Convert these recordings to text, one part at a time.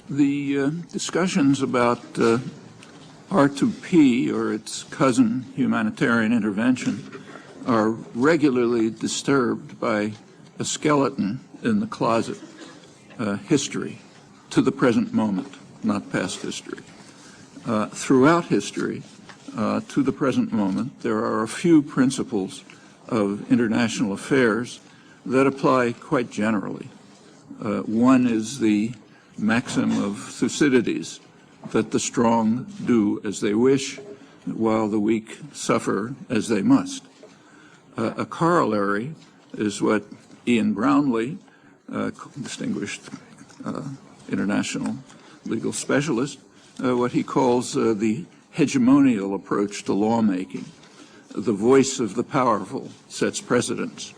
The discussions about R2P, or its cousin humanitarian intervention, are regularly disturbed by a skeleton in the closet, history to the present moment, not past history. Throughout history, to the present moment, there are a few principles of international affairs that apply quite generally. One is the maxim of Thucydides, that the strong do as they wish, while the weak suffer as they must. A corollary is what Ian Brownlee, distinguished international legal specialist, what he calls the hegemonial approach to lawmaking. The voice of the powerful sets precedents.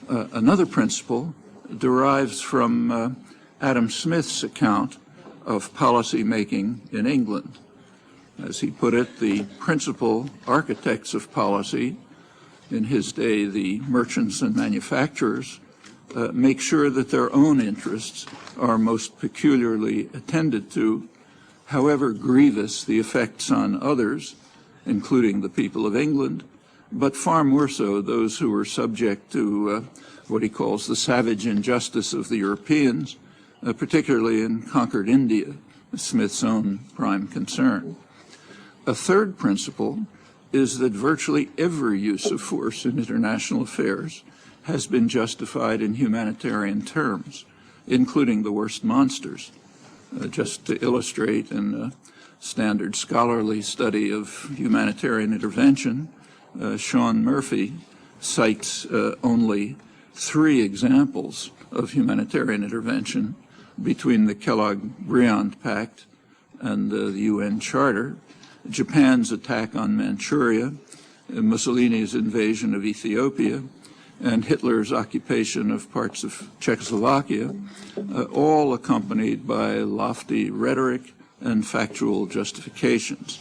Another principle derives from Adam Smith's account of policy making in England. As he put it, the principal architects of policy, in his day the merchants and manufacturers, make sure that their own interests are most peculiarly attended to, however grievous the effects on others, including the people of England, but far more so those who are subject to what he calls the savage injustice of the Europeans, particularly in conquered India, Smith's own prime concern. A third principle is that virtually every use of force in international affairs has been justified in humanitarian terms, including the worst monsters. Just to illustrate, in a standard scholarly study of humanitarian intervention, Sean Murphy cites only 3 examples of humanitarian intervention between the Kellogg-Briand Pact and the UN Charter: Japan's attack on Manchuria, Mussolini's invasion of Ethiopia, and Hitler's occupation of parts of Czechoslovakia, all accompanied by lofty rhetoric and factual justifications.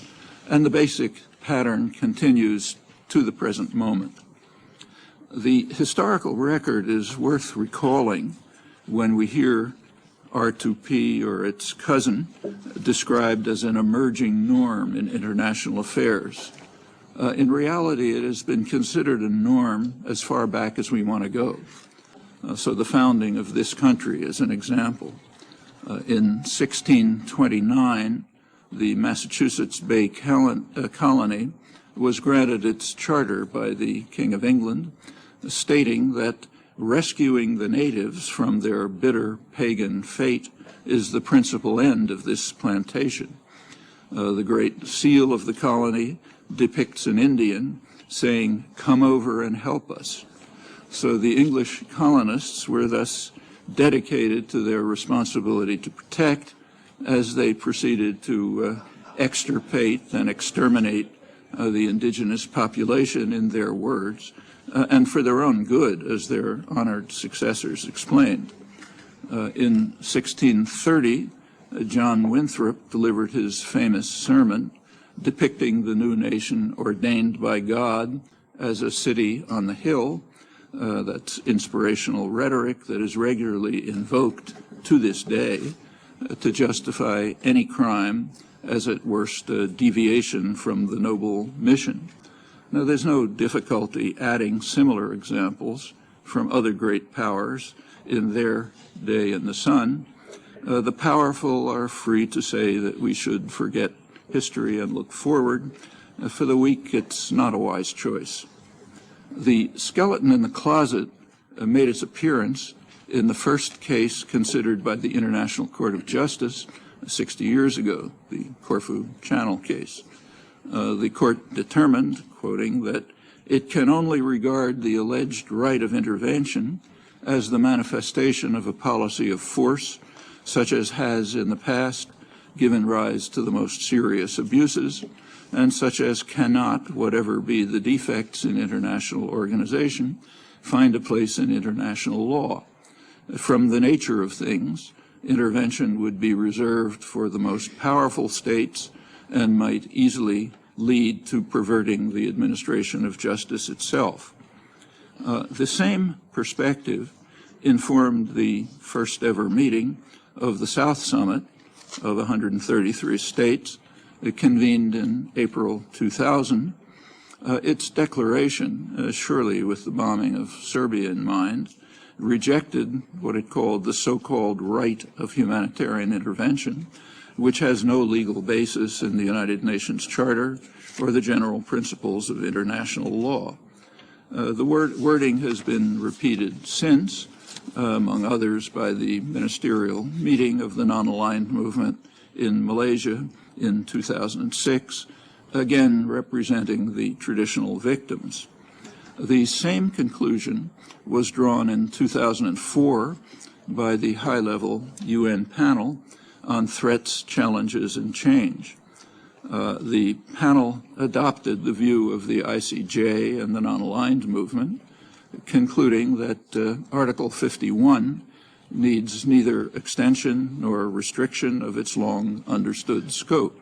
And the basic pattern continues to the present moment. The historical record is worth recalling when we hear R2P, or its cousin, described as an emerging norm in international affairs. In reality, it has been considered a norm as far back as we want to go. So the founding of this country is an example. In 1629, the Massachusetts Bay Colony was granted its charter by the King of England, stating that rescuing the natives from their bitter pagan fate is the principal end of this plantation. The great seal of the colony depicts an Indian saying, "Come over and help us." So the English colonists were thus dedicated to their responsibility to protect, as they proceeded to extirpate and exterminate the indigenous population, in their words, and for their own good, as their honored successors explained. In 1630, John Winthrop delivered his famous sermon depicting the new nation ordained by God as a city on the hill. That's inspirational rhetoric that is regularly invoked to this day to justify any crime as at worst a deviation from the noble mission. Now, there's no difficulty adding similar examples from other great powers in their day in the sun. The powerful are free to say that we should forget history and look forward. For the weak, it's not a wise choice. The skeleton in the closet made its appearance in the first case considered by the International Court of Justice 60 years ago, the Corfu Channel case. The court determined, quoting, that it can only regard the alleged right of intervention as the manifestation of a policy of force, such as has in the past given rise to the most serious abuses, and such as cannot, whatever be the defects in international organization, find a place in international law. From the nature of things, intervention would be reserved for the most powerful states and might easily lead to perverting the administration of justice itself. The same perspective informed the first ever meeting of the South Summit of 133 states. It convened in April 2000. Its declaration, surely with the bombing of Serbia in mind, rejected what it called the so-called right of humanitarian intervention, which has no legal basis in the United Nations Charter or the general principles of international law. The wording has been repeated since, among others, by the ministerial meeting of the non-aligned movement in Malaysia in 2006, again representing the traditional victims. The same conclusion was drawn in 2004 by the high-level UN panel on threats, challenges, and change. The panel adopted the view of the ICJ and the non-aligned movement, concluding that Article 51 needs neither extension nor restriction of its long understood scope.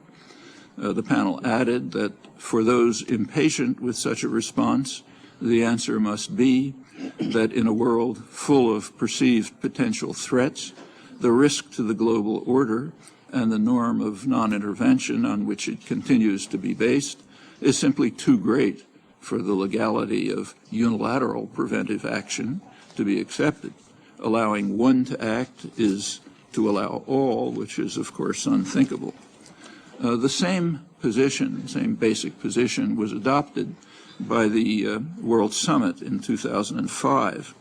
The panel added that for those impatient with such a response, the answer must be that in a world full of perceived potential threats, the risk to the global order and the norm of non-intervention on which it continues to be based is simply too great for the legality of unilateral preventive action to be accepted. Allowing one to act is to allow all, which is, of course, unthinkable. The same position, same basic position, was adopted by the World Summit in 2005.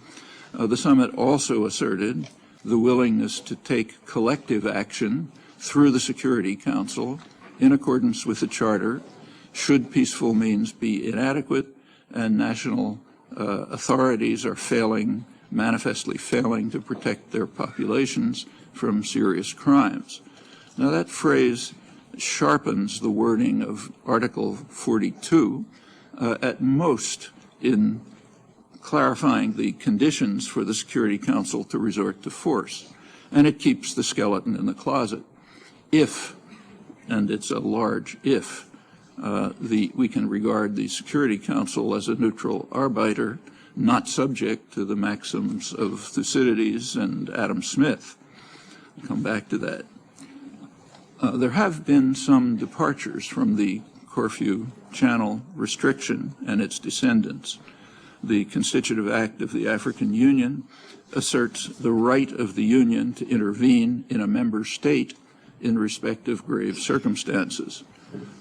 The summit also asserted the willingness to take collective action through the Security Council in accordance with the Charter should peaceful means be inadequate and national authorities are manifestly failing to protect their populations from serious crimes. Now that phrase sharpens the wording of Article 42 at most in clarifying the conditions for the Security Council to resort to force, and it keeps the skeleton in the closet. If, and it's a large if, we can regard the Security Council as a neutral arbiter, not subject to the maxims of Thucydides and Adam Smith. I'll come back to that. There have been some departures from the Corfu Channel restriction and its descendants. The Constitutive Act of the African Union asserts the right of the Union to intervene in a member state in respect of grave circumstances.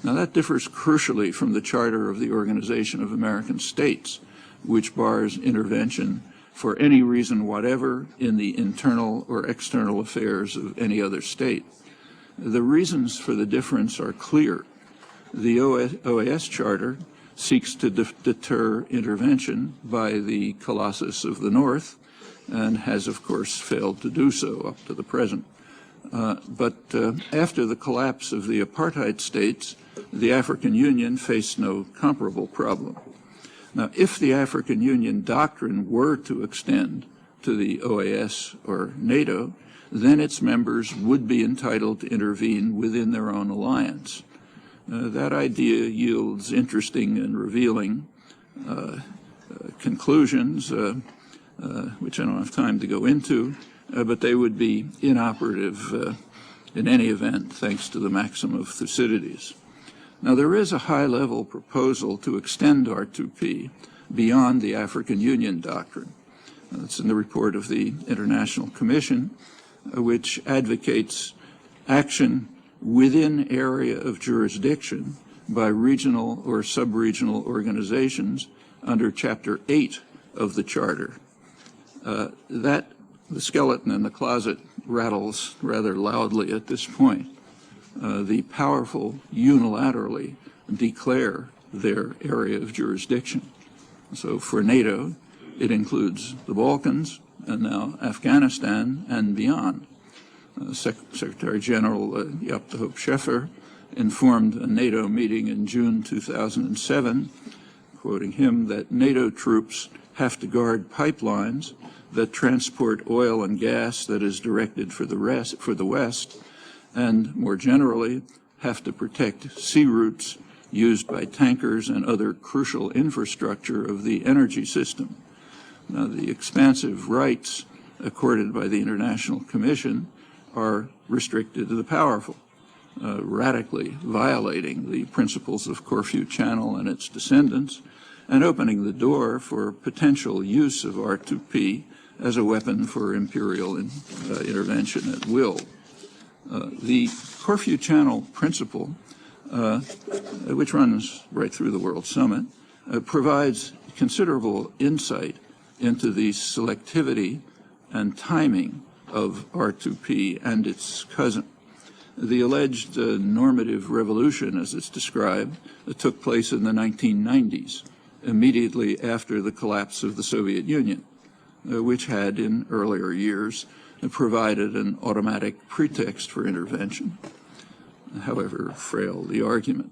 Now that differs crucially from the Charter of the Organization of American States, which bars intervention for any reason whatever in the internal or external affairs of any other state. The reasons for the difference are clear. The OAS Charter seeks to deter intervention by the Colossus of the North and has, of course, failed to do so up to the present. But after the collapse of the apartheid states, the African Union faced no comparable problem. Now, if the African Union doctrine were to extend to the OAS or NATO, then its members would be entitled to intervene within their own alliance. That idea yields interesting and revealing conclusions, which I don't have time to go into, but they would be inoperative in any event, thanks to the maxim of Thucydides. Now, there is a high-level proposal to extend R2P beyond the African Union doctrine. It's in the report of the International Commission, which advocates action within area of jurisdiction by regional or sub-regional organizations under Chapter 8 of the Charter. The skeleton in the closet rattles rather loudly at this point. The powerful unilaterally declare their area of jurisdiction. So for NATO, it includes the Balkans and now Afghanistan and beyond. Secretary General Jaap de Hoop Scheffer informed a NATO meeting in June 2007, quoting him, that NATO troops have to guard pipelines that transport oil and gas that is directed for the West, and more generally, have to protect sea routes used by tankers and other crucial infrastructure of the energy system. Now, the expansive rights accorded by the International Commission are restricted to the powerful, radically violating the principles of Corfu Channel and its descendants, and opening the door for potential use of R2P as a weapon for imperial intervention at will. The Corfu Channel principle, which runs right through the World Summit, provides considerable insight into the selectivity and timing of R2P and its cousin. The alleged normative revolution, as it's described, took place in the 1990s, immediately after the collapse of the Soviet Union, which had in earlier years provided an automatic pretext for intervention, however frail the argument.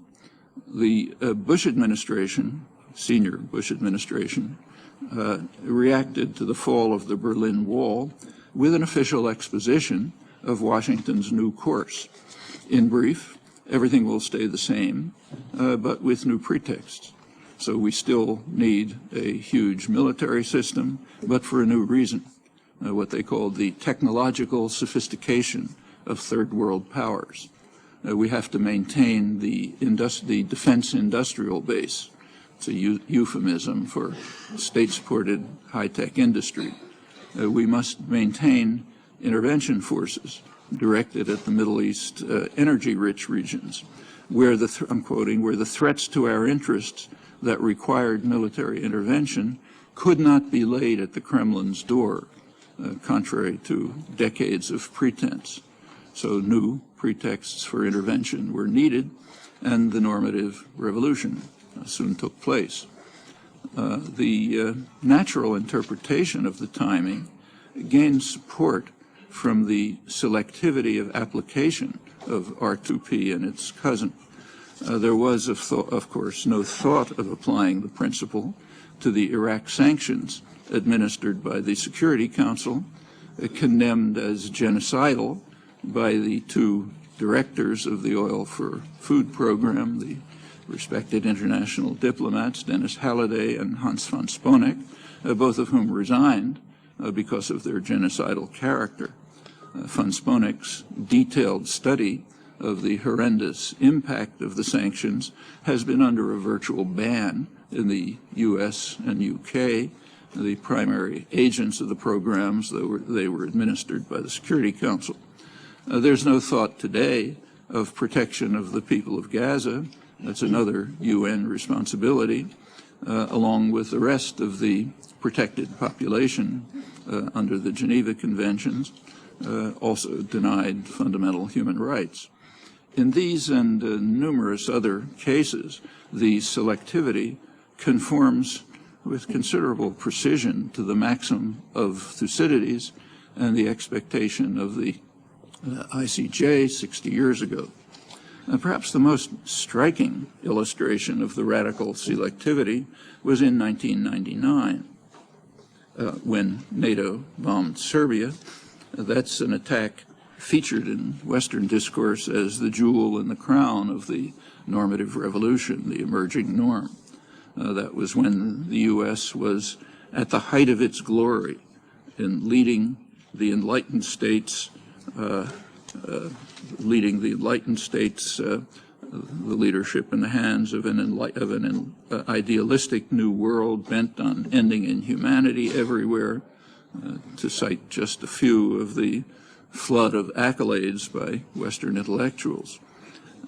The Bush administration, senior Bush administration, reacted to the fall of the Berlin Wall with an official exposition of Washington's new course. In brief, everything will stay the same, but with new pretexts. So we still need a huge military system, but for a new reason, what they call the technological sophistication of third world powers. We have to maintain the defense industrial base. It's a euphemism for state-supported high-tech industry. We must maintain intervention forces directed at the Middle East energy-rich regions, where I'm quoting, where the threats to our interests that required military intervention could not be laid at the Kremlin's door, contrary to decades of pretense. So new pretexts for intervention were needed, and the normative revolution soon took place. The natural interpretation of the timing gained support from the selectivity of application of R2P and its cousin. There was, of course, no thought of applying the principle to the Iraq sanctions administered by the Security Council, condemned as genocidal by the two directors of the Oil for Food program, the respected international diplomats, Dennis Halliday and Hans von Sponeck, both of whom resigned because of their genocidal character. Von Sponeck's detailed study of the horrendous impact of the sanctions has been under a virtual ban in the US and UK, the primary agents of the programs that they were administered by the Security Council. There's no thought today of protection of the people of Gaza. That's another UN responsibility, along with the rest of the protected population under the Geneva Conventions, also denied fundamental human rights. In these and numerous other cases, the selectivity conforms with considerable precision to the maxim of Thucydides and the expectation of the ICJ 60 years ago. Perhaps the most striking illustration of the radical selectivity was in 1999, when NATO bombed Serbia. That's an attack featured in Western discourse as the jewel in the crown of the normative revolution, the emerging norm. That was when the U.S. was at the height of its glory in leading the enlightened states, the leadership in the hands of an idealistic new world bent on ending inhumanity everywhere, to cite just a few of the flood of accolades by Western intellectuals.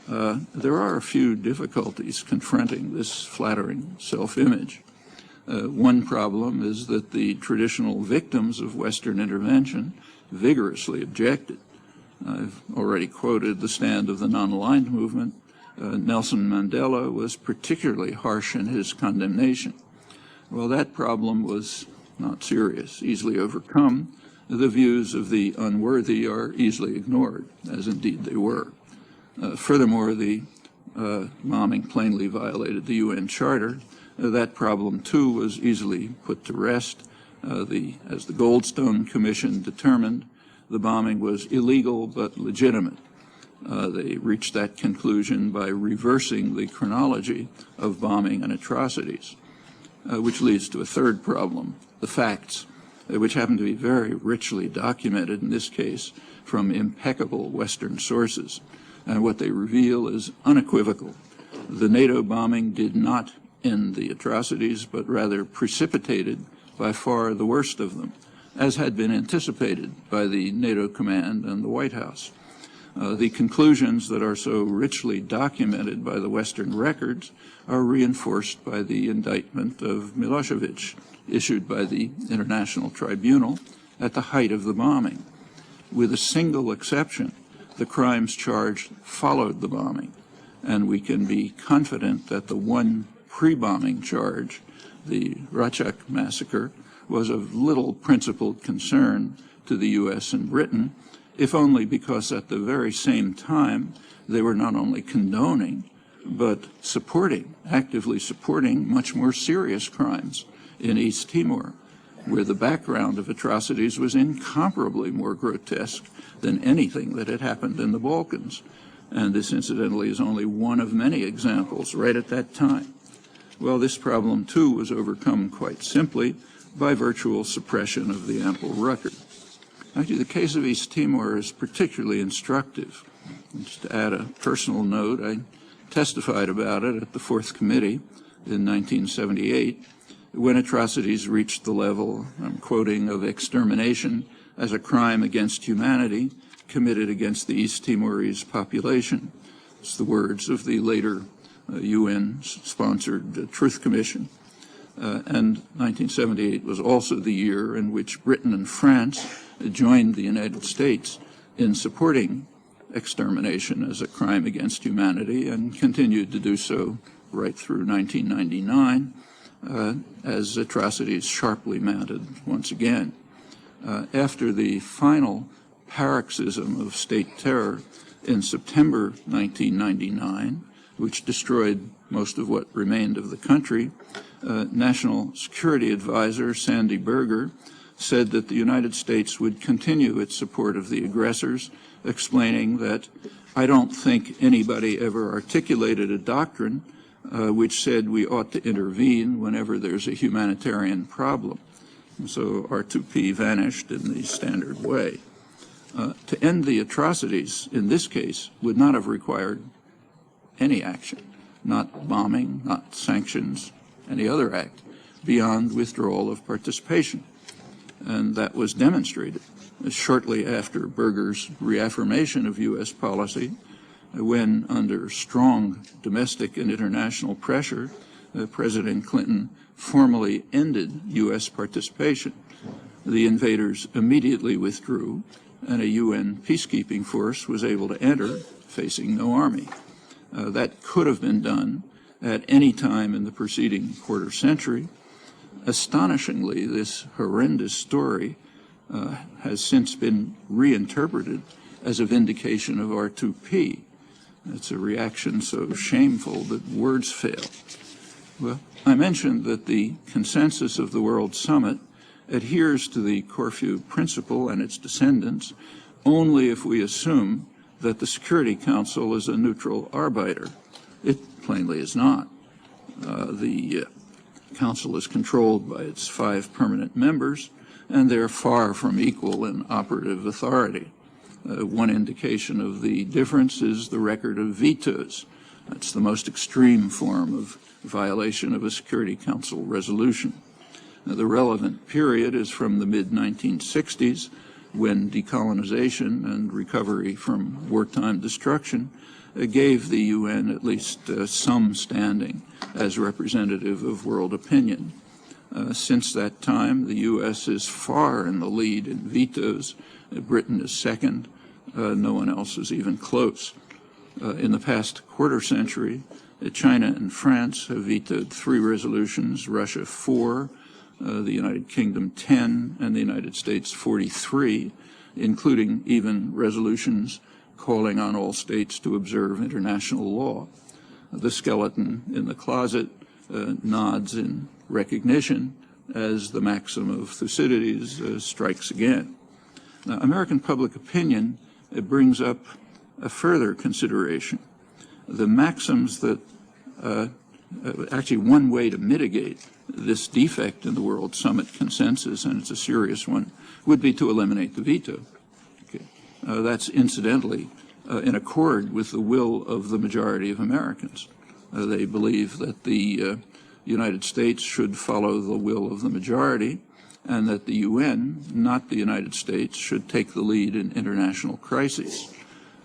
There are a few difficulties confronting this flattering self-image. One problem is that the traditional victims of Western intervention vigorously objected. I've already quoted the stand of the non-aligned movement. Nelson Mandela was particularly harsh in his condemnation. Well, that problem was not serious, easily overcome. The views of the unworthy are easily ignored, as indeed they were. Furthermore, the bombing plainly violated the UN Charter. That problem, too, was easily put to rest. As the Goldstone Commission determined, the bombing was illegal but legitimate. They reached that conclusion by reversing the chronology of bombing and atrocities, which leads to a third problem, the facts. which happen to be very richly documented, in this case, from impeccable Western sources. And what they reveal is unequivocal. The NATO bombing did not end the atrocities, but rather precipitated by far the worst of them, as had been anticipated by the NATO command and the White House. The conclusions that are so richly documented by the Western records are reinforced by the indictment of Milosevic, issued by the International Tribunal at the height of the bombing. With a single exception, the crimes charged followed the bombing, and we can be confident that the one pre-bombing charge, the Rachak massacre, was of little principled concern to the U.S. and Britain, if only because at the very same time they were not only condoning, but supporting, actively supporting much more serious crimes in East Timor, where the background of atrocities was incomparably more grotesque than anything that had happened in the Balkans. And this, incidentally, is only one of many examples right at that time. Well, this problem, too, was overcome quite simply by virtual suppression of the ample record. Actually, the case of East Timor is particularly instructive. Just to add a personal note, I testified about it at the Fourth Committee in 1978, when atrocities reached the level, I'm quoting, of extermination as a crime against humanity committed against the East Timorese population. It's the words of the later UN-sponsored Truth Commission. And 1978 was also the year in which Britain and France joined the United States in supporting extermination as a crime against humanity, and continued to do so right through 1999 as atrocities sharply mounted once again. After the final paroxysm of state terror in September 1999, which destroyed most of what remained of the country, National Security Advisor Sandy Berger said that the United States would continue its support of the aggressors, explaining that I don't think anybody ever articulated a doctrine which said we ought to intervene whenever there's a humanitarian problem. And so R2P vanished in the standard way. To end the atrocities in this case would not have required any action, not bombing, not sanctions, any other act, beyond withdrawal of participation. And that was demonstrated shortly after Berger's reaffirmation of U.S. policy, when, under strong domestic and international pressure, President Clinton formally ended U.S. participation. The invaders immediately withdrew, and a UN peacekeeping force was able to enter, facing no army. That could have been done at any time in the preceding quarter century. Astonishingly, this horrendous story has since been reinterpreted as a vindication of R2P. It's a reaction so shameful that words fail. Well, I mentioned that the consensus of the World Summit adheres to the Corfu Principle and its descendants only if we assume that the Security Council is a neutral arbiter. It plainly is not. The Council is controlled by its 5 permanent members, and they're far from equal in operative authority. One indication of the difference is the record of vetoes. That's the most extreme form of violation of a Security Council resolution. The relevant period is from the mid-1960s, when decolonization and recovery from wartime destruction gave the UN at least some standing as representative of world opinion. Since that time, the U.S. is far in the lead in vetoes. Britain is second. No one else is even close. In the past quarter century, China and France have vetoed 3 resolutions, Russia 4, the United Kingdom 10, and the United States 43, including even resolutions calling on all states to observe international law. The skeleton in the closet nods in recognition as the maxim of Thucydides strikes again. Now, American public opinion brings up a further consideration. The maxims that actually one way to mitigate this defect in the World Summit consensus, and it's a serious one, would be to eliminate the veto. Okay. That's incidentally in accord with the will of the majority of Americans. They believe that the United States should follow the will of the majority, and that the UN, not the United States, should take the lead in international crises.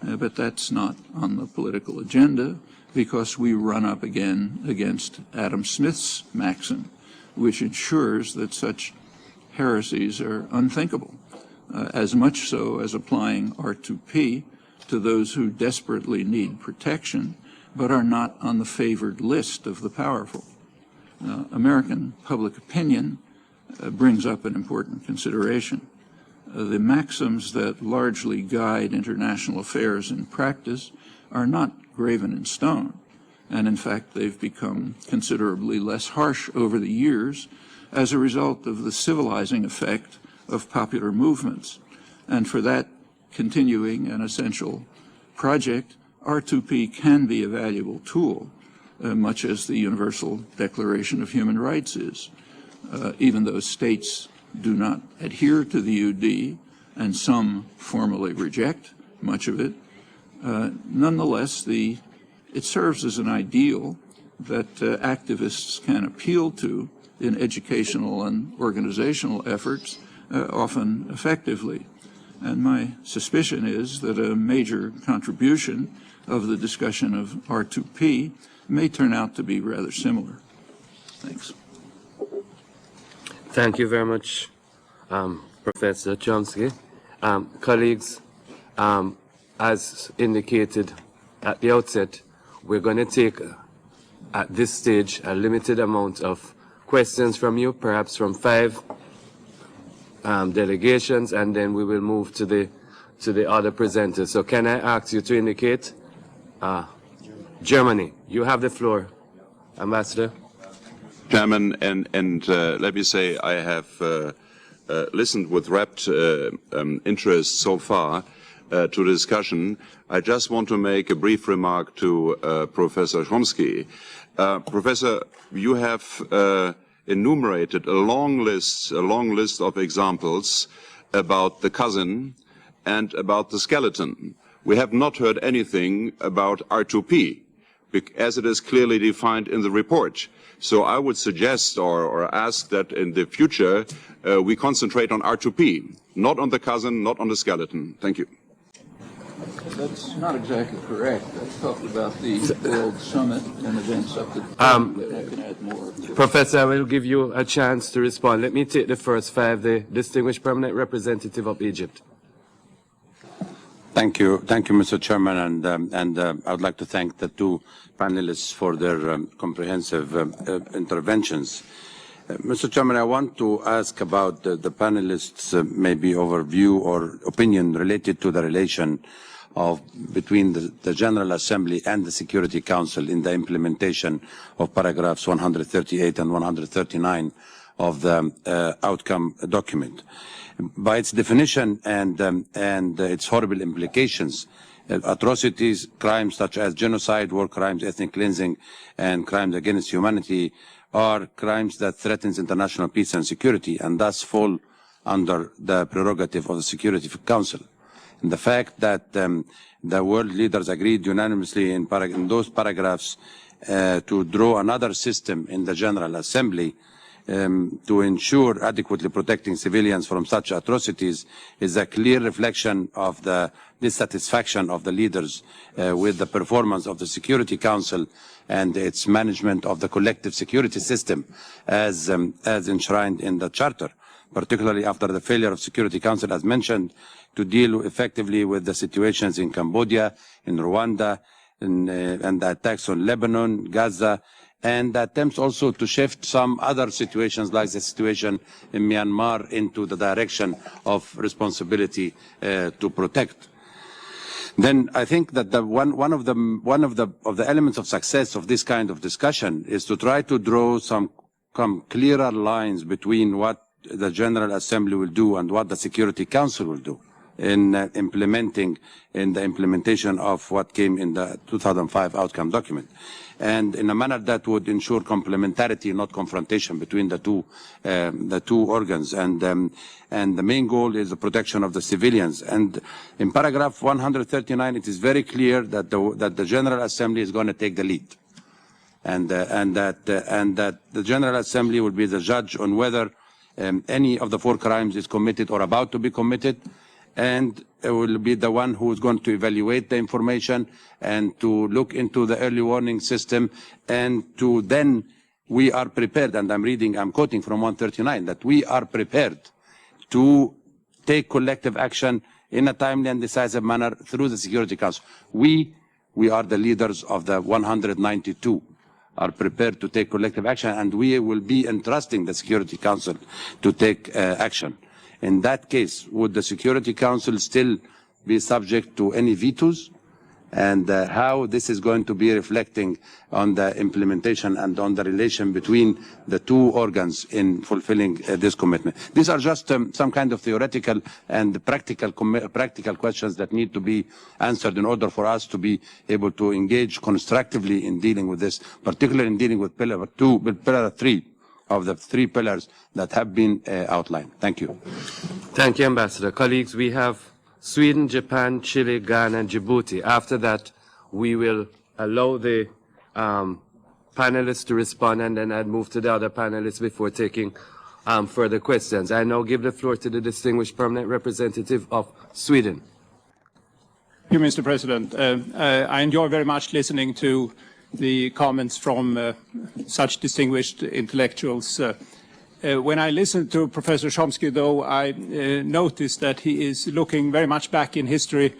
But that's not on the political agenda, because we run up again against Adam Smith's maxim, which ensures that such heresies are unthinkable, as much so as applying R2P to those who desperately need protection, but are not on the favored list of the powerful. American public opinion brings up an important consideration. The maxims that largely guide international affairs in practice are not graven in stone, and in fact they've become considerably less harsh over the years as a result of the civilizing effect of popular movements. And for that continuing and essential project, R2P can be a valuable tool, much as the Universal Declaration of Human Rights is. Even though states do not adhere to the UD, and some formally reject much of it, nonetheless, it serves as an ideal that activists can appeal to in educational and organizational efforts, often effectively. And my suspicion is that a major contribution of the discussion of R2P may turn out to be rather similar. Thanks. Thank you very much, Professor Chomsky. Colleagues, as indicated at the outset, we're going to take, at this stage, a limited amount of questions from you, perhaps from 5 delegations, and then we will move to the other presenters. So can I ask you to indicate? Germany, you have the floor, Ambassador. Chairman, and let me say I have listened with rapt interest so far to the discussion. I just want to make a brief remark to Professor Chomsky. Professor, you have enumerated a long list of examples about the cousin and about the skeleton. We have not heard anything about R2P, as it is clearly defined in the report. So I would suggest or ask that in the future we concentrate on R2P, not on the cousin, not on the skeleton. Thank you. That's not exactly correct. I talked about the World Summit and events up to the time, but I can add more. Professor, I will give you a chance to respond. Let me take the first 5, the distinguished permanent representative of Egypt. Thank you, Mr. Chairman, and I would like to thank the 2 panelists for their comprehensive interventions. Mr. Chairman, I want to ask about the panelists' maybe overview or opinion related to the relation between the General Assembly and the Security Council in the implementation of paragraphs 138 and 139 of the outcome document. By its definition and its horrible implications, atrocities, crimes such as genocide, war crimes, ethnic cleansing, and crimes against humanity are crimes that threatens international peace and security, and thus fall under the prerogative of the Security Council. And the fact that the world leaders agreed unanimously in those paragraphs to draw another system in the General Assembly to ensure adequately protecting civilians from such atrocities is a clear reflection of the dissatisfaction of the leaders with the performance of the Security Council and its management of the collective security system as enshrined in the Charter, particularly after the failure of Security Council, as mentioned, to deal effectively with the situations in Cambodia, in Rwanda, and the attacks on Lebanon, Gaza, and attempts also to shift some other situations like the situation in Myanmar into the direction of responsibility to protect. Then I think that one of the elements of success of this kind of discussion is to try to draw some clearer lines between what the General Assembly will do and what the Security Council will do. in implementing in the implementation of what came in the 2005 outcome document, and in a manner that would ensure complementarity, not confrontation between the two organs. And the main goal is the protection of the civilians. And in paragraph 139, it is very clear that the General Assembly is going to take the lead, and that the General Assembly will be the judge on whether any of the 4 crimes is committed or about to be committed, and it will be the one who is going to evaluate the information and to look into the early warning system, and to then we are prepared, and I'm quoting from 139, that we are prepared to take collective action in a timely and decisive manner through the Security Council. We are the leaders of the 192. Are prepared to take collective action, and we will be entrusting the Security Council to take action. In that case, would the Security Council still be subject to any vetoes? And how this is going to be reflecting on the implementation and on the relation between the two organs in fulfilling this commitment. These are just some kind of theoretical and practical questions that need to be answered in order for us to be able to engage constructively in dealing with this, particularly in dealing with pillar 3 of the 3 pillars that have been outlined. Thank you. Thank you, Ambassador. Colleagues, we have Sweden, Japan, Chile, Ghana, and Djibouti. After that, we will allow the panelists to respond, and then I'd move to the other panelists before taking further questions. I now give the floor to the distinguished permanent representative of Sweden. Thank you, Mr. President. I enjoy very much listening to the comments from such distinguished intellectuals. When I listened to Professor Chomsky, though, I noticed that he is looking very much back in history.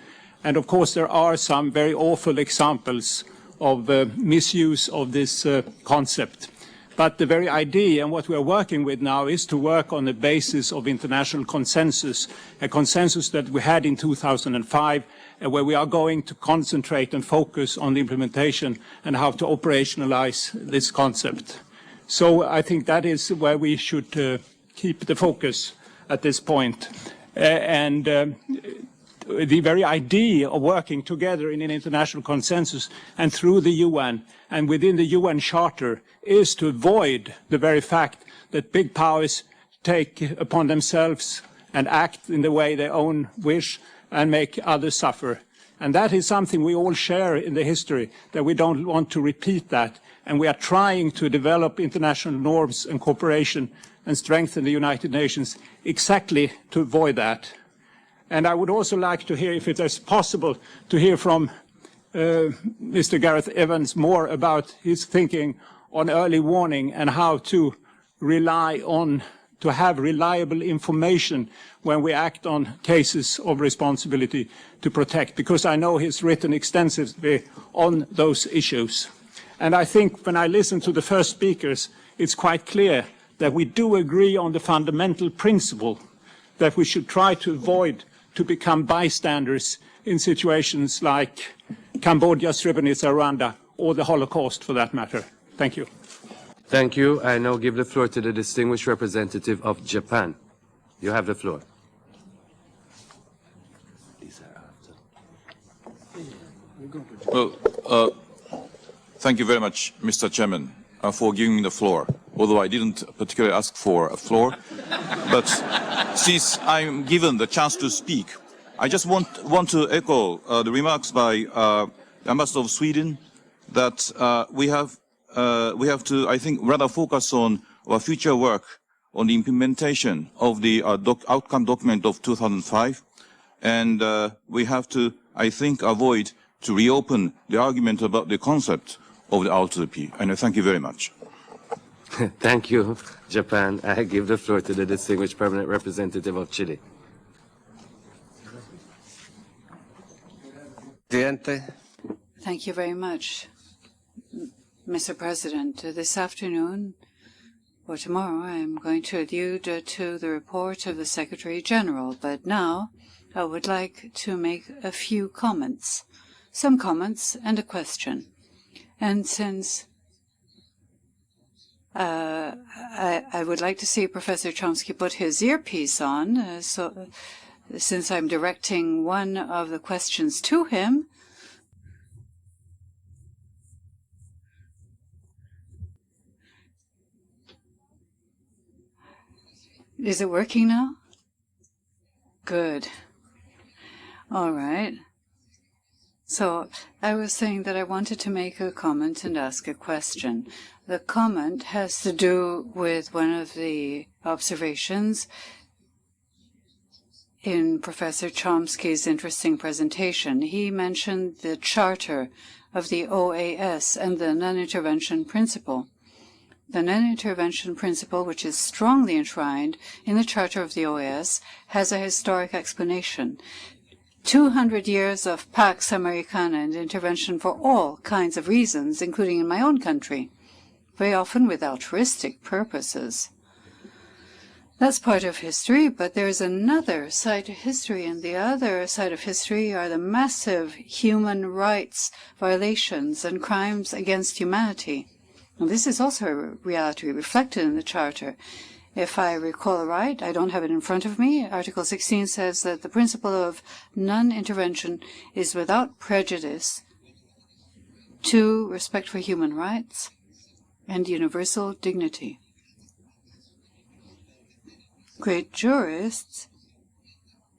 And of course, there are some very awful examples of misuse of this concept. But the very idea and what we are working with now is to work on the basis of international consensus, a consensus that we had in 2005, where we are going to concentrate and focus on the implementation and how to operationalize this concept. So I think that is where we should keep the focus at this point. The very idea of working together in an international consensus and through the UN and within the UN Charter is to avoid the very fact that big powers take upon themselves and act in the way they own wish and make others suffer. And that is something we all share in the history, that we don't want to repeat that. And we are trying to develop international norms and cooperation and strengthen the United Nations exactly to avoid that. And I would also like to hear, if it is possible, to hear from Mr. Gareth Evans more about his thinking on early warning and how to rely on, to have reliable information when we act on cases of responsibility to protect, because I know he's written extensively on those issues. And I think when I listen to the first speakers, it's quite clear that we do agree on the fundamental principle that we should try to avoid to become bystanders in situations like Cambodia, Srebrenica, Rwanda, or the Holocaust for that matter. Thank you. Thank you. I now give the floor to the distinguished representative of Japan. You have the floor. Well, thank you very much, Mr. Chairman, for giving me the floor, although I didn't particularly ask for a floor. But since I'm given the chance to speak, I just want to echo the remarks by the Ambassador of Sweden that we have to, I think, rather focus on our future work on the implementation of the outcome document of 2005. And we have to, I think, avoid to reopen the argument about the concept of the R2P. And thank you very much. Thank you, Japan. I give the floor to the distinguished permanent representative of Chile. Thank you very much, Mr. President. This afternoon, or tomorrow, I am going to allude to the report of the Secretary General, but now I would like to make a few comments, some comments and a question. And since I would like to see Professor Chomsky put his earpiece on, so since I'm directing one of the questions to him, is it working now? Good. All right. So I was saying that I wanted to make a comment and ask a question. The comment has to do with one of the observations in Professor Chomsky's interesting presentation. He mentioned the charter of the OAS and the non-intervention principle. The non-intervention principle, which is strongly enshrined in the Charter of the OAS, has a historic explanation. 200 years of Pax Americana and intervention for all kinds of reasons, including in my own country, very often with altruistic purposes. That's part of history, but there's another side to history, and the other side of history are the massive human rights violations and crimes against humanity. And this is also a reality reflected in the Charter. If I recall right, I don't have it in front of me, Article 16 says that the principle of non-intervention is without prejudice to respect for human rights and universal dignity. Great jurists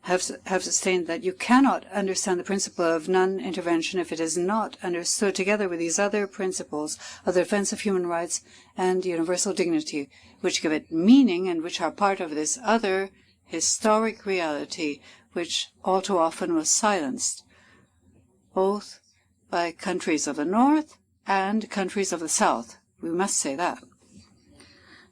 have sustained that you cannot understand the principle of non-intervention if it is not understood together with these other principles of the defense of human rights and universal dignity, which give it meaning and which are part of this other historic reality, which all too often was silenced, both by countries of the North and countries of the South. We must say that.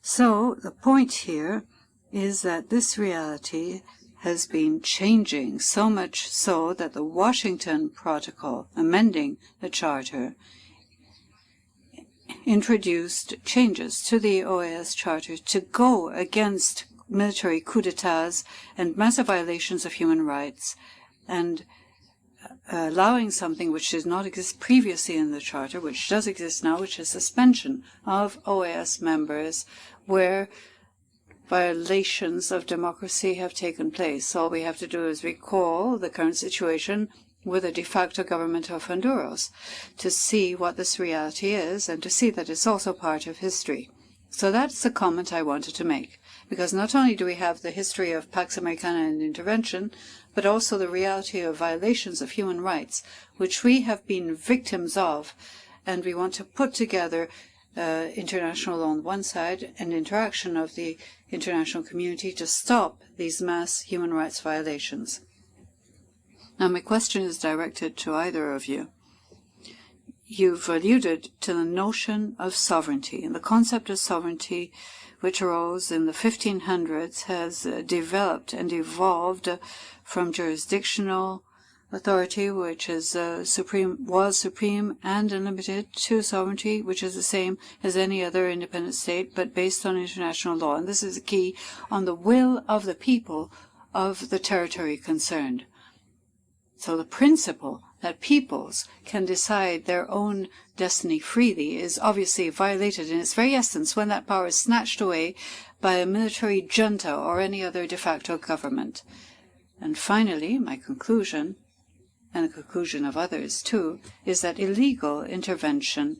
So the point here is that this reality has been changing, so much so that the Washington Protocol, amending the Charter, introduced changes to the OAS Charter to go against military coups d'etats and massive violations of human rights, and allowing something which did not exist previously in the Charter, which does exist now, which is suspension of OAS members where violations of democracy have taken place. All we have to do is recall the current situation with a de facto government of Honduras to see what this reality is and to see that it's also part of history. So that's the comment I wanted to make, because not only do we have the history of Pax Americana and intervention, but also the reality of violations of human rights, which we have been victims of, and we want to put together international law on one side and interaction of the international community to stop these mass human rights violations. Now, my question is directed to either of you. You've alluded to the notion of sovereignty, and the concept of sovereignty, which arose in the 1500s, has developed and evolved from jurisdictional authority, which is supreme and unlimited, to sovereignty, which is the same as any other independent state, but based on international law. And this is a key on the will of the people of the territory concerned. So the principle that peoples can decide their own destiny freely is obviously violated in its very essence when that power is snatched away by a military junta or any other de facto government. And finally, my conclusion, and the conclusion of others too, is that illegal intervention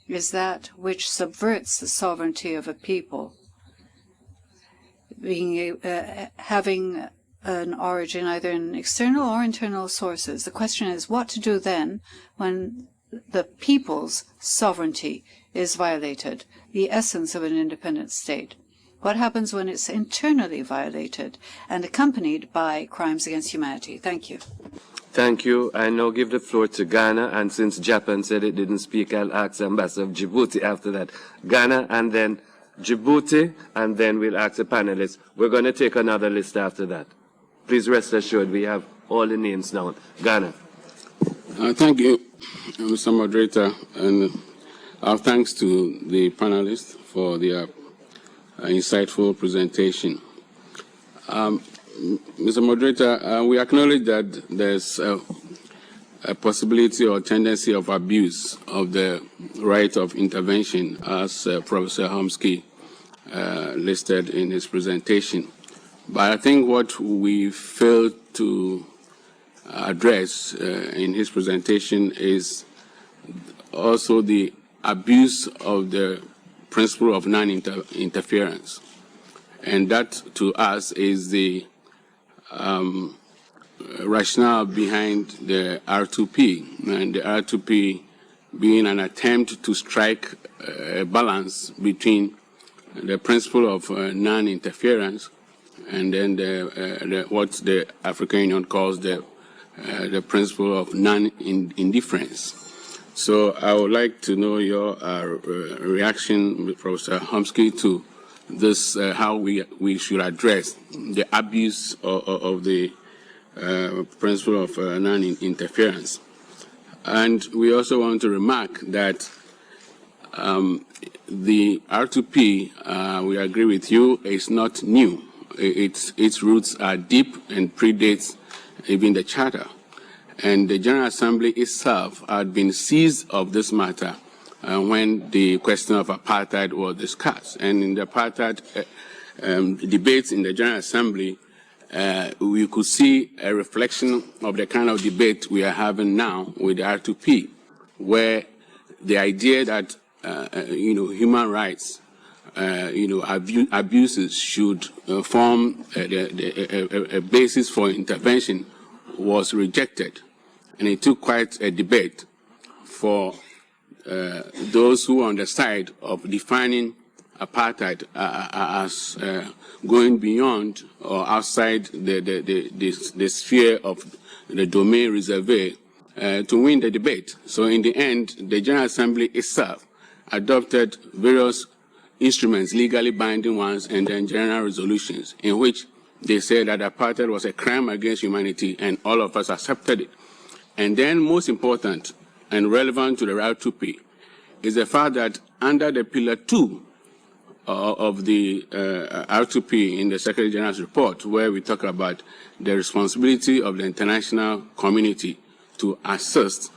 is that which subverts the sovereignty of a people, having an origin either in external or internal sources. The question is what to do then when the people's sovereignty is violated, the essence of an independent state. What happens when it's internally violated and accompanied by crimes against humanity? Thank you. Thank you. I now give the floor to Ghana, and since Japan said it didn't speak, I'll ask the Ambassador of Djibouti after that. Ghana, and then Djibouti, and then we'll ask the panelists. We're going to take another list after that. Please rest assured we have all the names down. Ghana. Thank you, Mr. Moderator, and our thanks to the panelists for their insightful presentation. Mr. Moderator, we acknowledge that there's a possibility or tendency of abuse of the right of intervention, as Professor Chomsky listed in his presentation. But I think what we failed to address in his presentation is also the abuse of the principle of non-interference. And that, to us, is the rationale behind the R2P, and the R2P being an attempt to strike a balance between the principle of non-interference and then what the African Union calls the principle of non-indifference. So I would like to know your reaction, Professor Chomsky, to this, how we should address the abuse of the principle of non-interference. And we also want to remark that the R2P, we agree with you, is not new. Its roots are deep and predates even the Charter. And the General Assembly itself had been seized of this matter when the question of apartheid was discussed. And in the apartheid debates in the General Assembly, we could see a reflection of the kind of debate we are having now with the R2P, where the idea that human rights, abuses should form a basis for intervention was rejected. And it took quite a debate for those who are on the side of defining apartheid as going beyond or outside the sphere of the domain reservé to win the debate. So in the end, the General Assembly itself adopted various instruments, legally binding ones, and then general resolutions, in which they said that apartheid was a crime against humanity, and all of us accepted it. And then, most important and relevant to the R2P is the fact that under the Pillar 2 of the R2P in the Secretary General's report, where we talk about the responsibility of the international community to assist,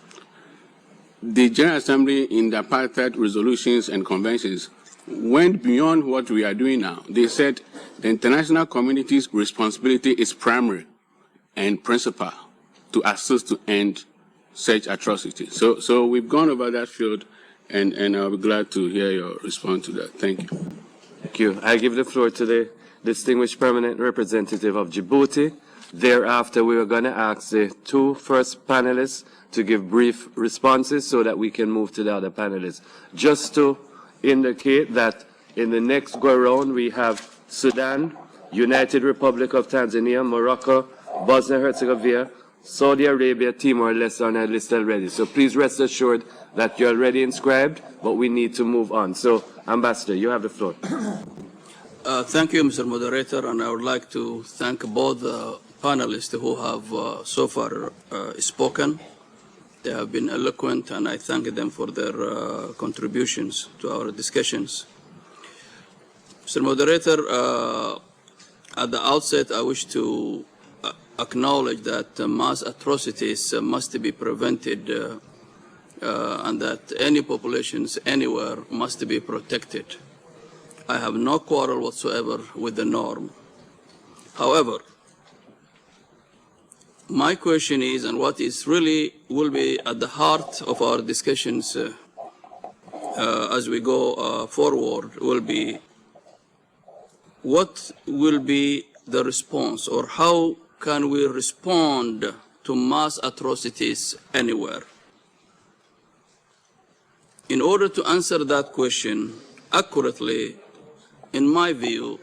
the General Assembly in the apartheid resolutions and conventions went beyond what we are doing now. They said the international community's responsibility is primary and principal to assist to end such atrocities. So we've gone over that field, and I'll be glad to hear your response to that. Thank you. Thank you. I give the floor to the distinguished permanent representative of Djibouti. Thereafter, we are going to ask the two first panelists to give brief responses so that we can move to the other panelists. Just to indicate that in the next go-around, we have Sudan, United Republic of Tanzania, Morocco, Bosnia-Herzegovina, Saudi Arabia, Timor-Leste on our list already. So please rest assured that you're already inscribed, but we need to move on. So, Ambassador, you have the floor. Thank you, Mr. Moderator, and I would like to thank both panelists who have so far spoken. They have been eloquent, and I thank them for their contributions to our discussions. Mr. Moderator, at the outset, I wish to acknowledge that mass atrocities must be prevented and that any populations anywhere must be protected. I have no quarrel whatsoever with the norm. However, my question is, and what is really will be at the heart of our discussions as we go forward, will be what will be the response, or how can we respond to mass atrocities anywhere? In order to answer that question accurately, in my view,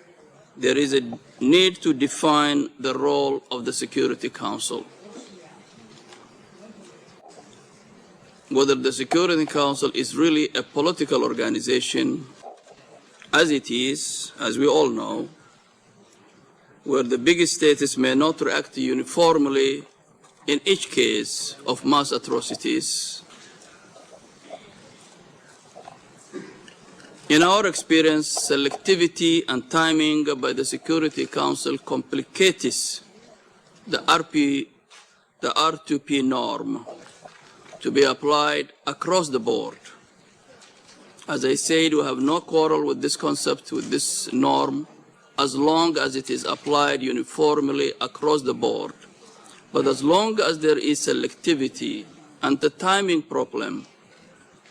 there is a need to define the role of the Security Council. Whether the Security Council is really a political organization, as it is, as we all know, where the biggest states may not react uniformly in each case of mass atrocities. In our experience, selectivity and timing by the Security Council complicates the R2P norm to be applied across the board. As I said, we have no quarrel with this concept, with this norm, as long as it is applied uniformly across the board. But as long as there is selectivity and the timing problem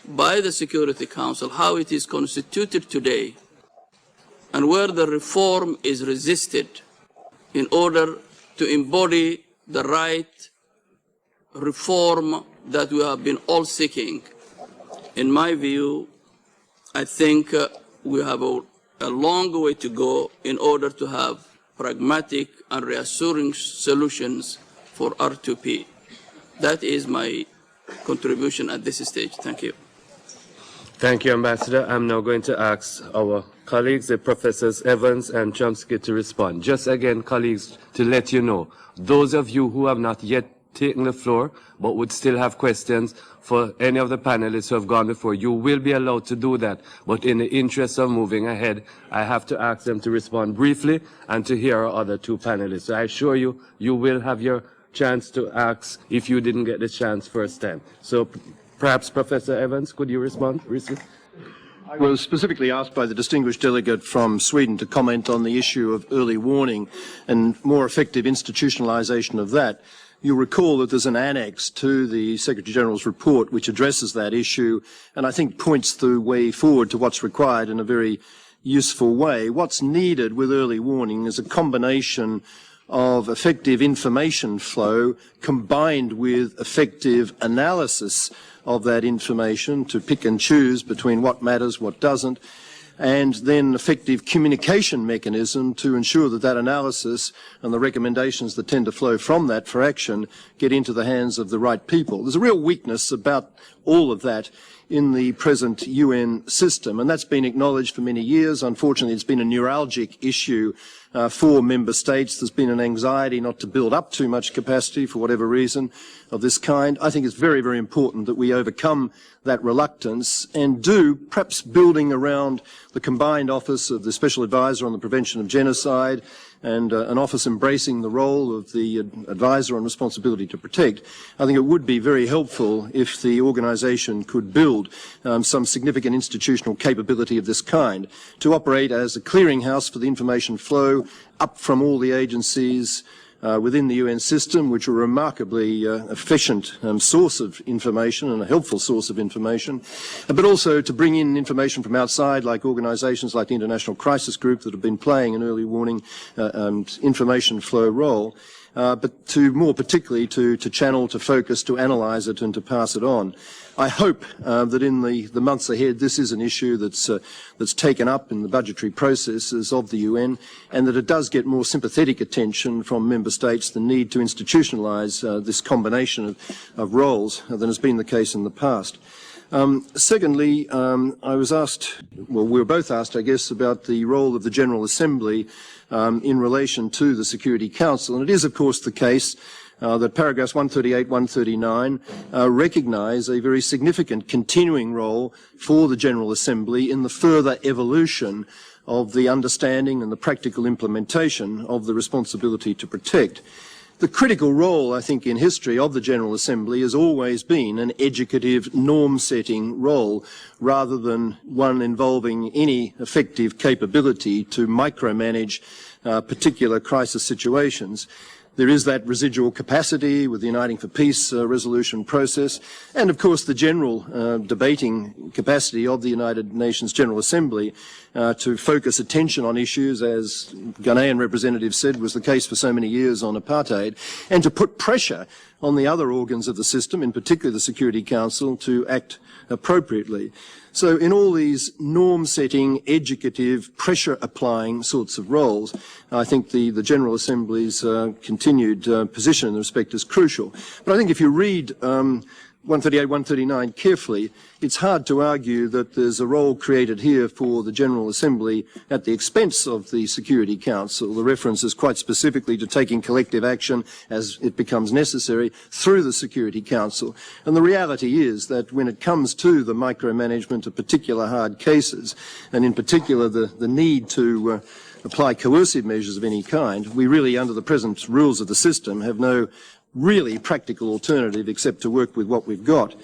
by the Security Council, how it is constituted today, and where the reform is resisted in order to embody the right reform that we have been all seeking, in my view, I think we have a long way to go in order to have pragmatic and reassuring solutions for R2P. That is my contribution at this stage. Thank you. Thank you, Ambassador. I'm now going to ask our colleagues, the Professors Evans and Chomsky, to respond. Just again, colleagues, to let you know, those of you who have not yet taken the floor but would still have questions for any of the panelists who have gone before, you will be allowed to do that. But in the interest of moving ahead, I have to ask them to respond briefly and to hear our other two panelists. So I assure you, you will have your chance to ask if you didn't get the chance first time. So perhaps Professor Evans, could you respond briefly? I was specifically asked by the distinguished delegate from Sweden to comment on the issue of early warning and more effective institutionalization of that. You'll recall that there's an annex to the Secretary-General's report which addresses that issue and I think points the way forward to what's required in a very useful way. What's needed with early warning is a combination of effective information flow combined with effective analysis of that information to pick and choose between what matters, what doesn't, and then effective communication mechanism to ensure that that analysis and the recommendations that tend to flow from that for action get into the hands of the right people. There's a real weakness about all of that in the present UN system, and that's been acknowledged for many years. Unfortunately, it's been a neuralgic issue for member states. There's been an anxiety not to build up too much capacity for whatever reason of this kind. I think it's very, very important that we overcome that reluctance and do, perhaps building around the combined office of the Special Advisor on the Prevention of Genocide and an office embracing the role of the advisor on responsibility to protect. I think it would be very helpful if the organisation could build some significant institutional capability of this kind to operate as a clearinghouse for the information flow up from all the agencies within the UN system, which are a remarkably efficient source of information and a helpful source of information, but also to bring in information from outside, like organisations like the International Crisis Group that have been playing an early warning and information flow role, but to more particularly to channel, to focus, to analyse it and to pass it on. I hope that in the months ahead this is an issue that's taken up in the budgetary processes of the UN and that it does get more sympathetic attention from member states, the need to institutionalise this combination of roles than has been the case in the past. Secondly, I was asked, well, we were both asked, I guess, about the role of the General Assembly in relation to the Security Council. And it is, of course, the case that paragraphs 138, 139 recognise a very significant continuing role for the General Assembly in the further evolution of the understanding and the practical implementation of the responsibility to protect. The critical role, I think, in history of the General Assembly has always been an educative, norm-setting role, rather than one involving any effective capability to micromanage particular crisis situations. There is that residual capacity with the Uniting for Peace resolution process, and of course the general debating capacity of the United Nations General Assembly to focus attention on issues, as Ghanaian representatives said was the case for so many years on apartheid, and to put pressure on the other organs of the system, in particular the Security Council, to act appropriately. So in all these norm-setting, educative, pressure-applying sorts of roles, I think the General Assembly's continued position in the respect is crucial. But I think if you read 138, 139 carefully, it's hard to argue that there's a role created here for the General Assembly at the expense of the Security Council. The reference is quite specifically to taking collective action as it becomes necessary through the Security Council. And the reality is that when it comes to the micromanagement of particular hard cases, and in particular the need to apply coercive measures of any kind, we really, under the present rules of the system, have no really practical alternative except to work with what we've got.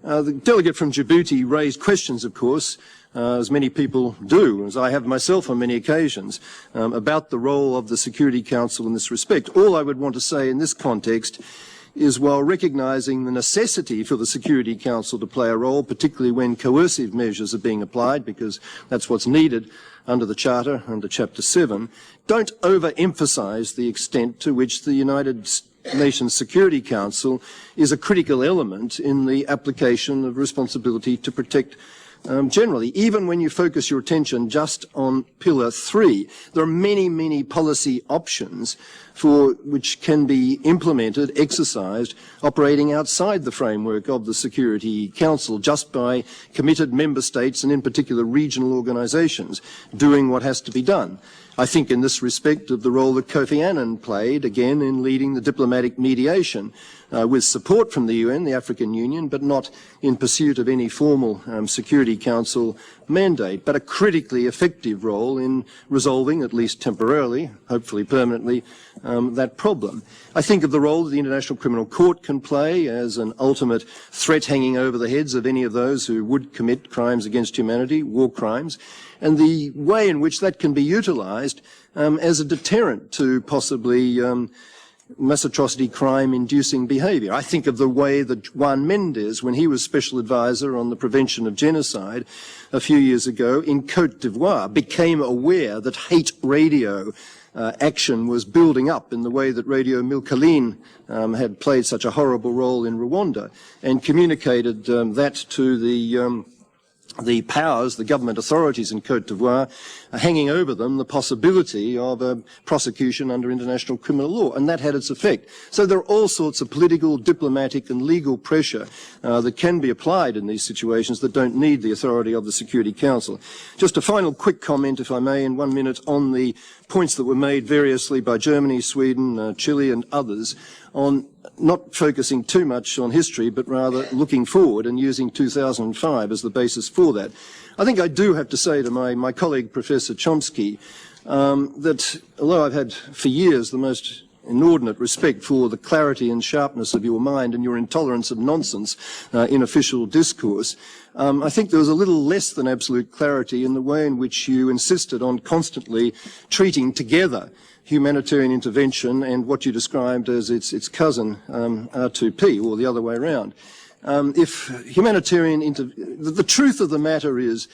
The delegate from Djibouti raised questions, of course, as many people do, as I have myself on many occasions, about the role of the Security Council in this respect. All I would want to say in this context is, while recognising the necessity for the Security Council to play a role, particularly when coercive measures are being applied, because that's what's needed under the Charter, under Chapter 7, don't overemphasise the extent to which the United Nations Security Council is a critical element in the application of responsibility to protect generally. Even when you focus your attention just on Pillar 3, there are many, many policy options for which can be implemented, exercised, operating outside the framework of the Security Council, just by committed member states and in particular regional organisations doing what has to be done. I think in this respect of the role that Kofi Annan played, again, in leading the diplomatic mediation with support from the UN, the African Union, but not in pursuit of any formal Security Council mandate, but a critically effective role in resolving, at least temporarily, hopefully permanently, that problem. I think of the role that the International Criminal Court can play as an ultimate threat hanging over the heads of any of those who would commit crimes against humanity, war crimes, and the way in which that can be utilised as a deterrent to possibly mass atrocity crime-inducing behaviour. I think of the way that Juan Mendes, when he was Special Advisor on the prevention of genocide a few years ago in Côte d'Ivoire, became aware that hate radio action was building up in the way that Radio Milkaline had played such a horrible role in Rwanda, and communicated that to the powers, the government authorities in Côte d'Ivoire, hanging over them the possibility of a prosecution under international criminal law, and that had its effect. So there are all sorts of political, diplomatic and legal pressure that can be applied in these situations that don't need the authority of the Security Council. Just a final quick comment, if I may, in 1 minute, on the points that were made variously by Germany, Sweden, Chile and others, on not focusing too much on history, but rather looking forward and using 2005 as the basis for that. I think I do have to say to my colleague, Professor Chomsky, that although I've had for years the most inordinate respect for the clarity and sharpness of your mind and your intolerance of nonsense in official discourse, I think there was a little less than absolute clarity in the way in which you insisted on constantly treating together humanitarian intervention and what you described as its cousin, R2P, or the other way around. The truth of the matter is,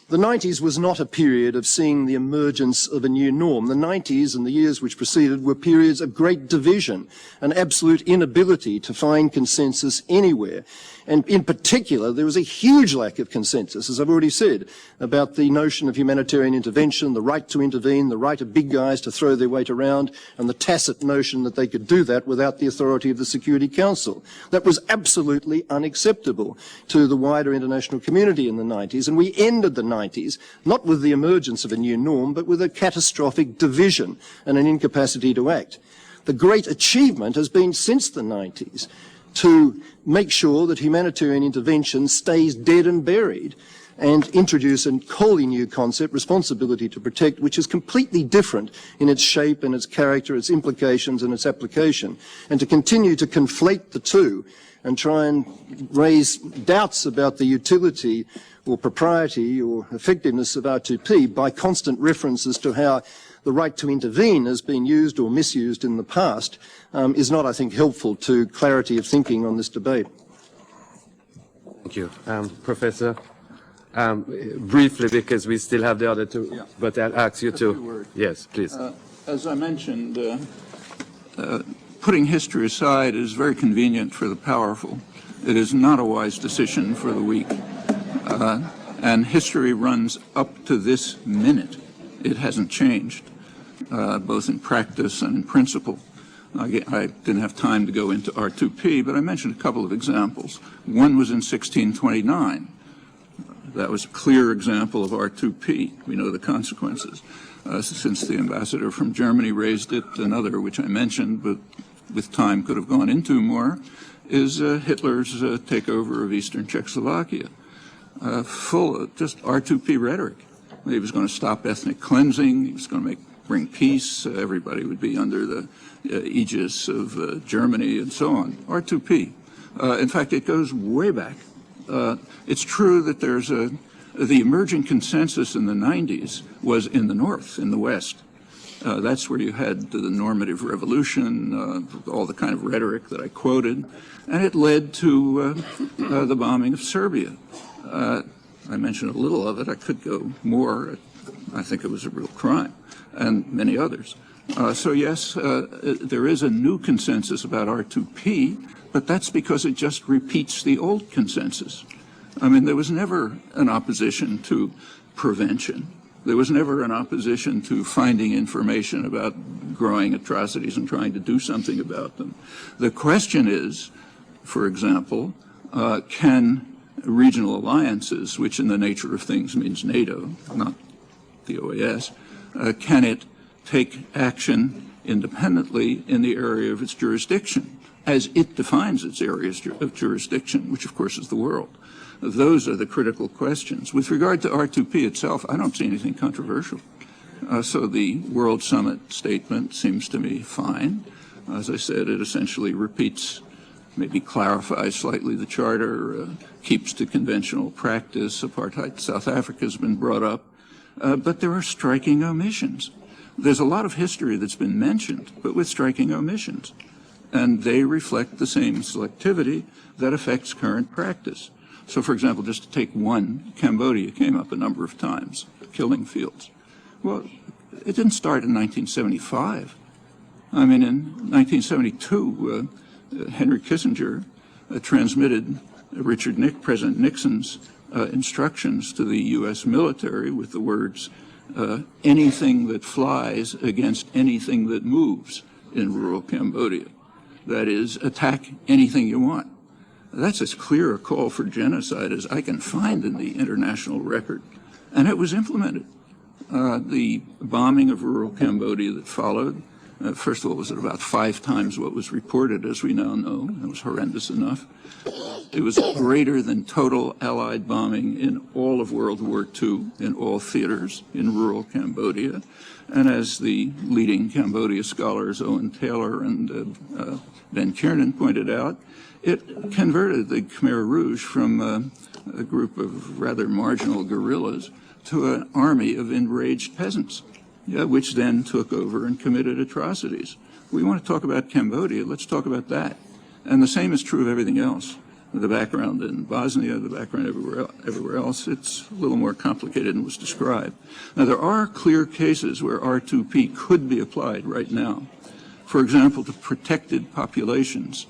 the 90s was not a period of seeing the emergence of a new norm. The 90s and the years which preceded were periods of great division, an absolute inability to find consensus anywhere. And in particular, there was a huge lack of consensus, as I've already said, about the notion of humanitarian intervention, the right to intervene, the right of big guys to throw their weight around, and the tacit notion that they could do that without the authority of the Security Council. That was absolutely unacceptable to the wider international community in the 90s, and we ended the 90s not with the emergence of a new norm, but with a catastrophic division and an incapacity to act. The great achievement has been since the 90s to make sure that humanitarian intervention stays dead and buried, and introduce a wholly new concept, responsibility to protect, which is completely different in its shape and its character, its implications and its application. And to continue to conflate the two and try and raise doubts about the utility or propriety or effectiveness of R2P by constant references to how the right to intervene has been used or misused in the past is not, I think, helpful to clarity of thinking on this debate. Thank you. Professor, briefly, because we still have the other two, yeah. But I'll ask you to. Yes, please. As I mentioned, putting history aside is very convenient for the powerful. It is not a wise decision for the weak. And history runs up to this minute. It hasn't changed, both in practice and in principle. I didn't have time to go into R2P, but I mentioned a couple of examples. One was in 1629. That was a clear example of R2P. We know the consequences. Since the ambassador from Germany raised it, another, which I mentioned, but with time could have gone into more, is Hitler's takeover of eastern Czechoslovakia, full of just R2P rhetoric. He was going to stop ethnic cleansing. He was going to bring peace. Everybody would be under the aegis of Germany and so on. R2P. In fact, it goes way back. It's true that there's a The emerging consensus in the 90s was in the North, in the West. That's where you had the normative revolution, all the kind of rhetoric that I quoted, and it led to the bombing of Serbia. I mentioned a little of it. I could go more. I think it was a real crime, and many others. So yes, there is a new consensus about R2P, but that's because it just repeats the old consensus. I mean, there was never an opposition to prevention. There was never an opposition to finding information about growing atrocities and trying to do something about them. The question is, for example, can regional alliances, which in the nature of things means NATO, not the OAS, can it take action independently in the area of its jurisdiction, as it defines its areas of jurisdiction, which of course is the world? Those are the critical questions. With regard to R2P itself, I don't see anything controversial. So the World Summit statement seems to me fine. As I said, it essentially repeats, maybe clarifies slightly the charter, keeps to conventional practice. Apartheid South Africa has been brought up. But there are striking omissions. There's a lot of history that's been mentioned, but with striking omissions. And they reflect the same selectivity that affects current practice. So, for example, just to take one, Cambodia came up a number of times, killing fields. Well, it didn't start in 1975. I mean, in 1972, Henry Kissinger transmitted President Nixon's instructions to the U.S. military with the words, anything that flies against anything that moves in rural Cambodia. That is, attack anything you want. That's as clear a call for genocide as I can find in the international record. And it was implemented. The bombing of rural Cambodia that followed, first of all, was at about 5 times what was reported, as we now know. It was horrendous enough. It was greater than total Allied bombing in all of World War II, in all theaters in rural Cambodia. And as the leading Cambodia scholars, Owen Taylor and Ben Kiernan, pointed out, it converted the Khmer Rouge from a group of rather marginal guerrillas to an army of enraged peasants, which then took over and committed atrocities. We want to talk about Cambodia, let's talk about that. And the same is true of everything else. The background in Bosnia, the background everywhere else, it's a little more complicated than was described. Now, there are clear cases where R2P could be applied right now. For example, to protected populations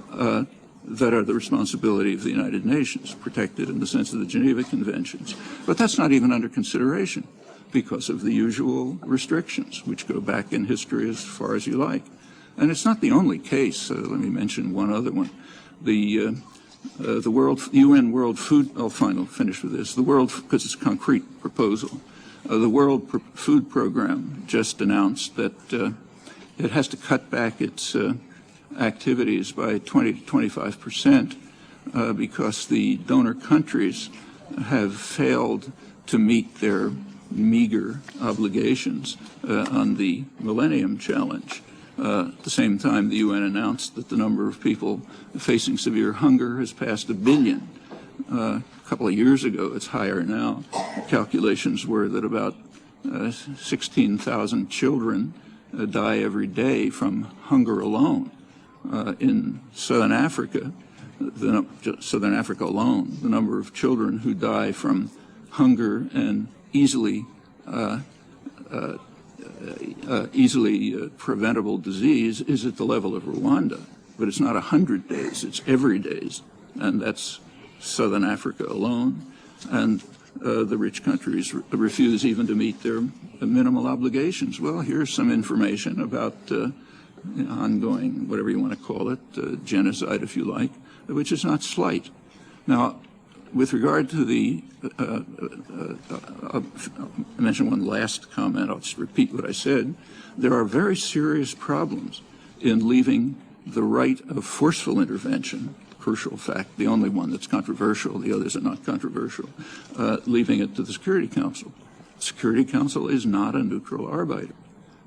that are the responsibility of the United Nations, protected in the sense of the Geneva Conventions. But that's not even under consideration because of the usual restrictions, which go back in history as far as you like. And it's not the only case. Let me mention one other one. The UN World Food, I'll finish with this, the World, because it's a concrete proposal, the World Food Program just announced that it has to cut back its activities by 20 to 25% because the donor countries have failed to meet their meager obligations on the Millennium Challenge. At the same time, the UN announced that the number of people facing severe hunger has passed 1 billion. A couple of years ago, it's higher now. Calculations were that about 16,000 children die every day from hunger alone. In Southern Africa, Southern Africa alone, the number of children who die from hunger and easily preventable disease is at the level of Rwanda. But it's not 100 days, it's every days. And that's Southern Africa alone. And the rich countries refuse even to meet their minimal obligations. Well, here's some information about ongoing, whatever you want to call it, genocide, if you like, which is not slight. Now, with regard to the, I'll mention one last comment, I'll just repeat what I said. There are very serious problems in leaving the right of forceful intervention, crucial fact, the only one that's controversial, the others are not controversial, leaving it to the Security Council. The Security Council is not a neutral arbiter.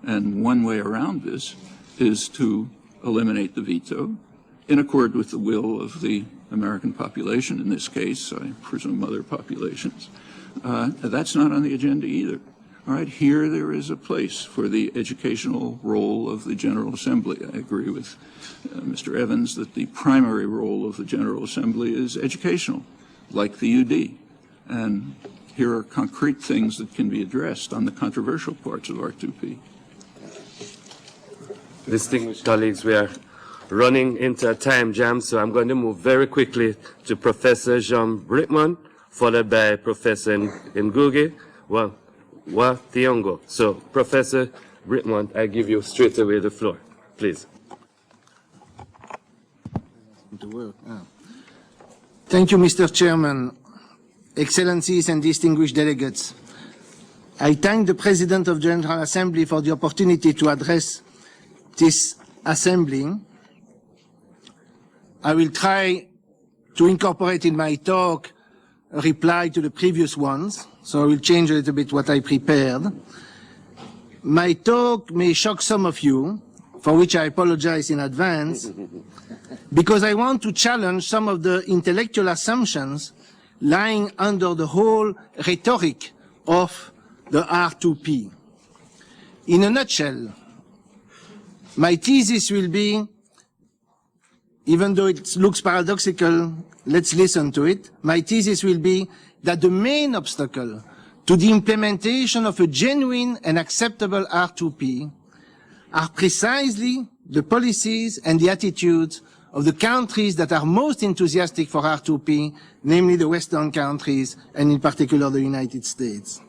And one way around this is to eliminate the veto in accord with the will of the American population in this case, I presume other populations, That's not on the agenda either. All right, here there is a place for the educational role of the General Assembly. I agree with Mr. Evans that the primary role of the General Assembly is educational, like the UD. And here are concrete things that can be addressed on the controversial parts of R2P. Distinguished colleagues, we are running into a time jam, so I'm going to move very quickly to Professor Jean Bricmont, followed by Professor Ngugi, Thiong'o. So, Professor Bricmont, I give you straight away the floor, please. Thank you, Mr. Chairman, Excellencies and distinguished delegates. I thank the President of the General Assembly for the opportunity to address this Assembly. I will try to incorporate in my talk a reply to the previous ones, so I will change a little bit what I prepared. My talk may shock some of you, for which I apologize in advance, because I want to challenge some of the intellectual assumptions lying under the whole rhetoric of the R2P. In a nutshell, my thesis will be, even though it looks paradoxical, let's listen to it. My thesis will be that the main obstacle to the implementation of a genuine and acceptable R2P are precisely the policies and the attitudes of the countries that are most enthusiastic for R2P, namely the Western countries, and in particular the United States.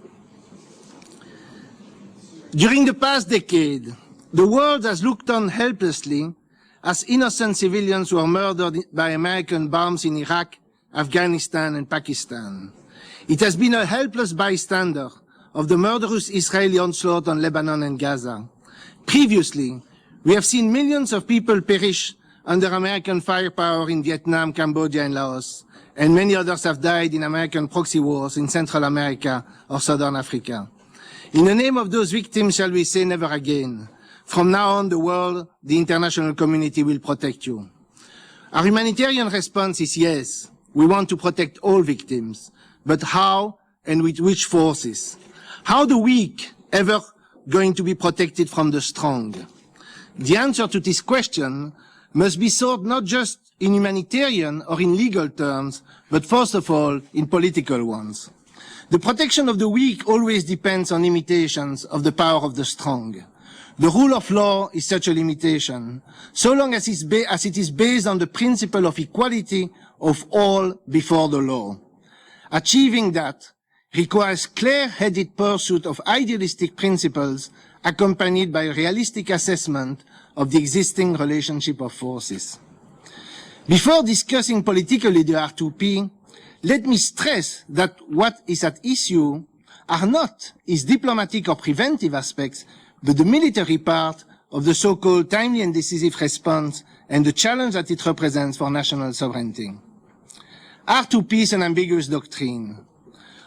During the past decade, the world has looked on helplessly as innocent civilians were murdered by American bombs in Iraq, Afghanistan, and Pakistan. It has been a helpless bystander of the murderous Israeli onslaught on Lebanon and Gaza. Previously, we have seen millions of people perish under American firepower in Vietnam, Cambodia, and Laos, and many others have died in American proxy wars in Central America or Southern Africa. In the name of those victims, shall we say never again. From now on, the world, the international community will protect you. Our humanitarian response is yes, we want to protect all victims, but how and with which forces? How the weak ever going to be protected from the strong? The answer to this question must be sought not just in humanitarian or in legal terms, but first of all, in political ones. The protection of the weak always depends on limitations of the power of the strong. The rule of law is such a limitation, so long as it is based on the principle of equality of all before the law. Achieving that requires clear-headed pursuit of idealistic principles accompanied by a realistic assessment of the existing relationship of forces. Before discussing politically the R2P, let me stress that what is at issue are not its diplomatic or preventive aspects, but the military part of the so-called timely and decisive response and the challenge that it represents for national sovereignty. R2P is an ambiguous doctrine.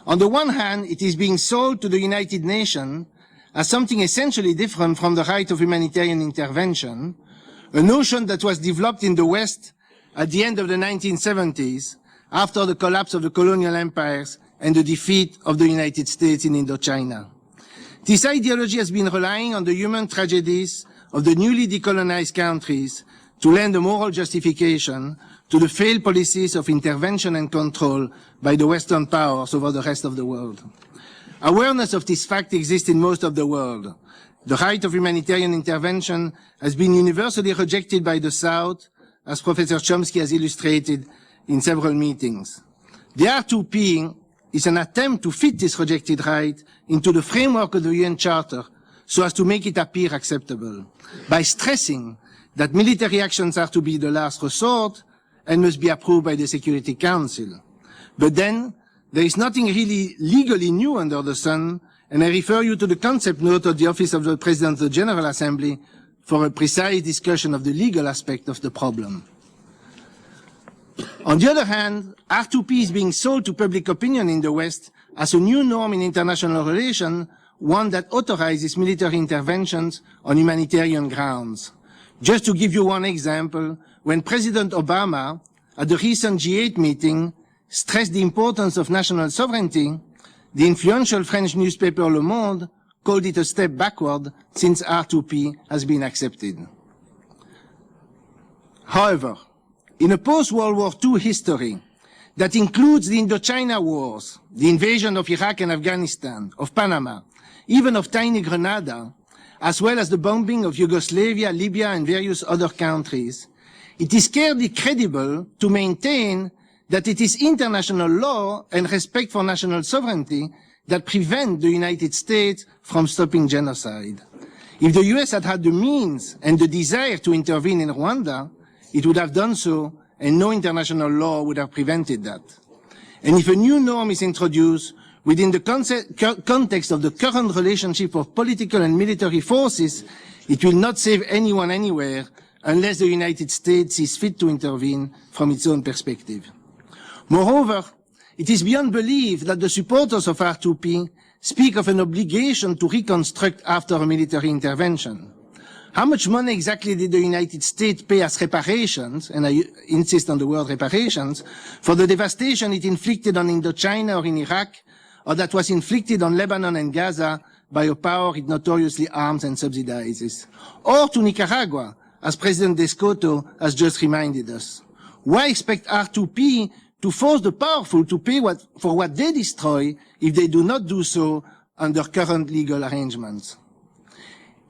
On the one hand, it is being sold to the United Nations as something essentially different from the right of humanitarian intervention, a notion that was developed in the West at the end of the 1970s, after the collapse of the colonial empires and the defeat of the United States in Indochina. This ideology has been relying on the human tragedies of the newly decolonized countries to lend a moral justification to the failed policies of intervention and control by the Western powers over the rest of the world. Awareness of this fact exists in most of the world. The right of humanitarian intervention has been universally rejected by the South, as Professor Chomsky has illustrated in several meetings. The R2P is an attempt to fit this rejected right into the framework of the UN Charter so as to make it appear acceptable, by stressing that military actions are to be the last resort and must be approved by the Security Council. But then, there is nothing really legally new under the sun, and I refer you to the concept note of the Office of the President of the General Assembly for a precise discussion of the legal aspect of the problem. On the other hand, R2P is being sold to public opinion in the West as a new norm in international relations, one that authorizes military interventions on humanitarian grounds. Just to give you one example, when President Obama, at the recent G8 meeting, stressed the importance of national sovereignty, The influential French newspaper Le Monde called it a step backward since R2P has been accepted. However, in a post-World War II history that includes the Indochina wars, the invasion of Iraq and Afghanistan, of Panama, even of tiny Grenada, as well as the bombing of Yugoslavia, Libya, and various other countries, it is scarcely credible to maintain that it is international law and respect for national sovereignty that prevent the United States from stopping genocide. If the US had had the means and the desire to intervene in Rwanda, it would have done so, and no international law would have prevented that. And if a new norm is introduced within the context of the current relationship of political and military forces, it will not save anyone anywhere unless the United States is fit to intervene from its own perspective. Moreover, it is beyond belief that the supporters of R2P speak of an obligation to reconstruct after a military intervention. How much money exactly did the United States pay as reparations, and I insist on the word reparations, for the devastation it inflicted on Indochina or in Iraq, or that was inflicted on Lebanon and Gaza by a power it notoriously arms and subsidizes? Or to Nicaragua, as President Descoto has just reminded us. Why expect R2P to force the powerful to pay for what they destroy if they do not do so under current legal arrangements?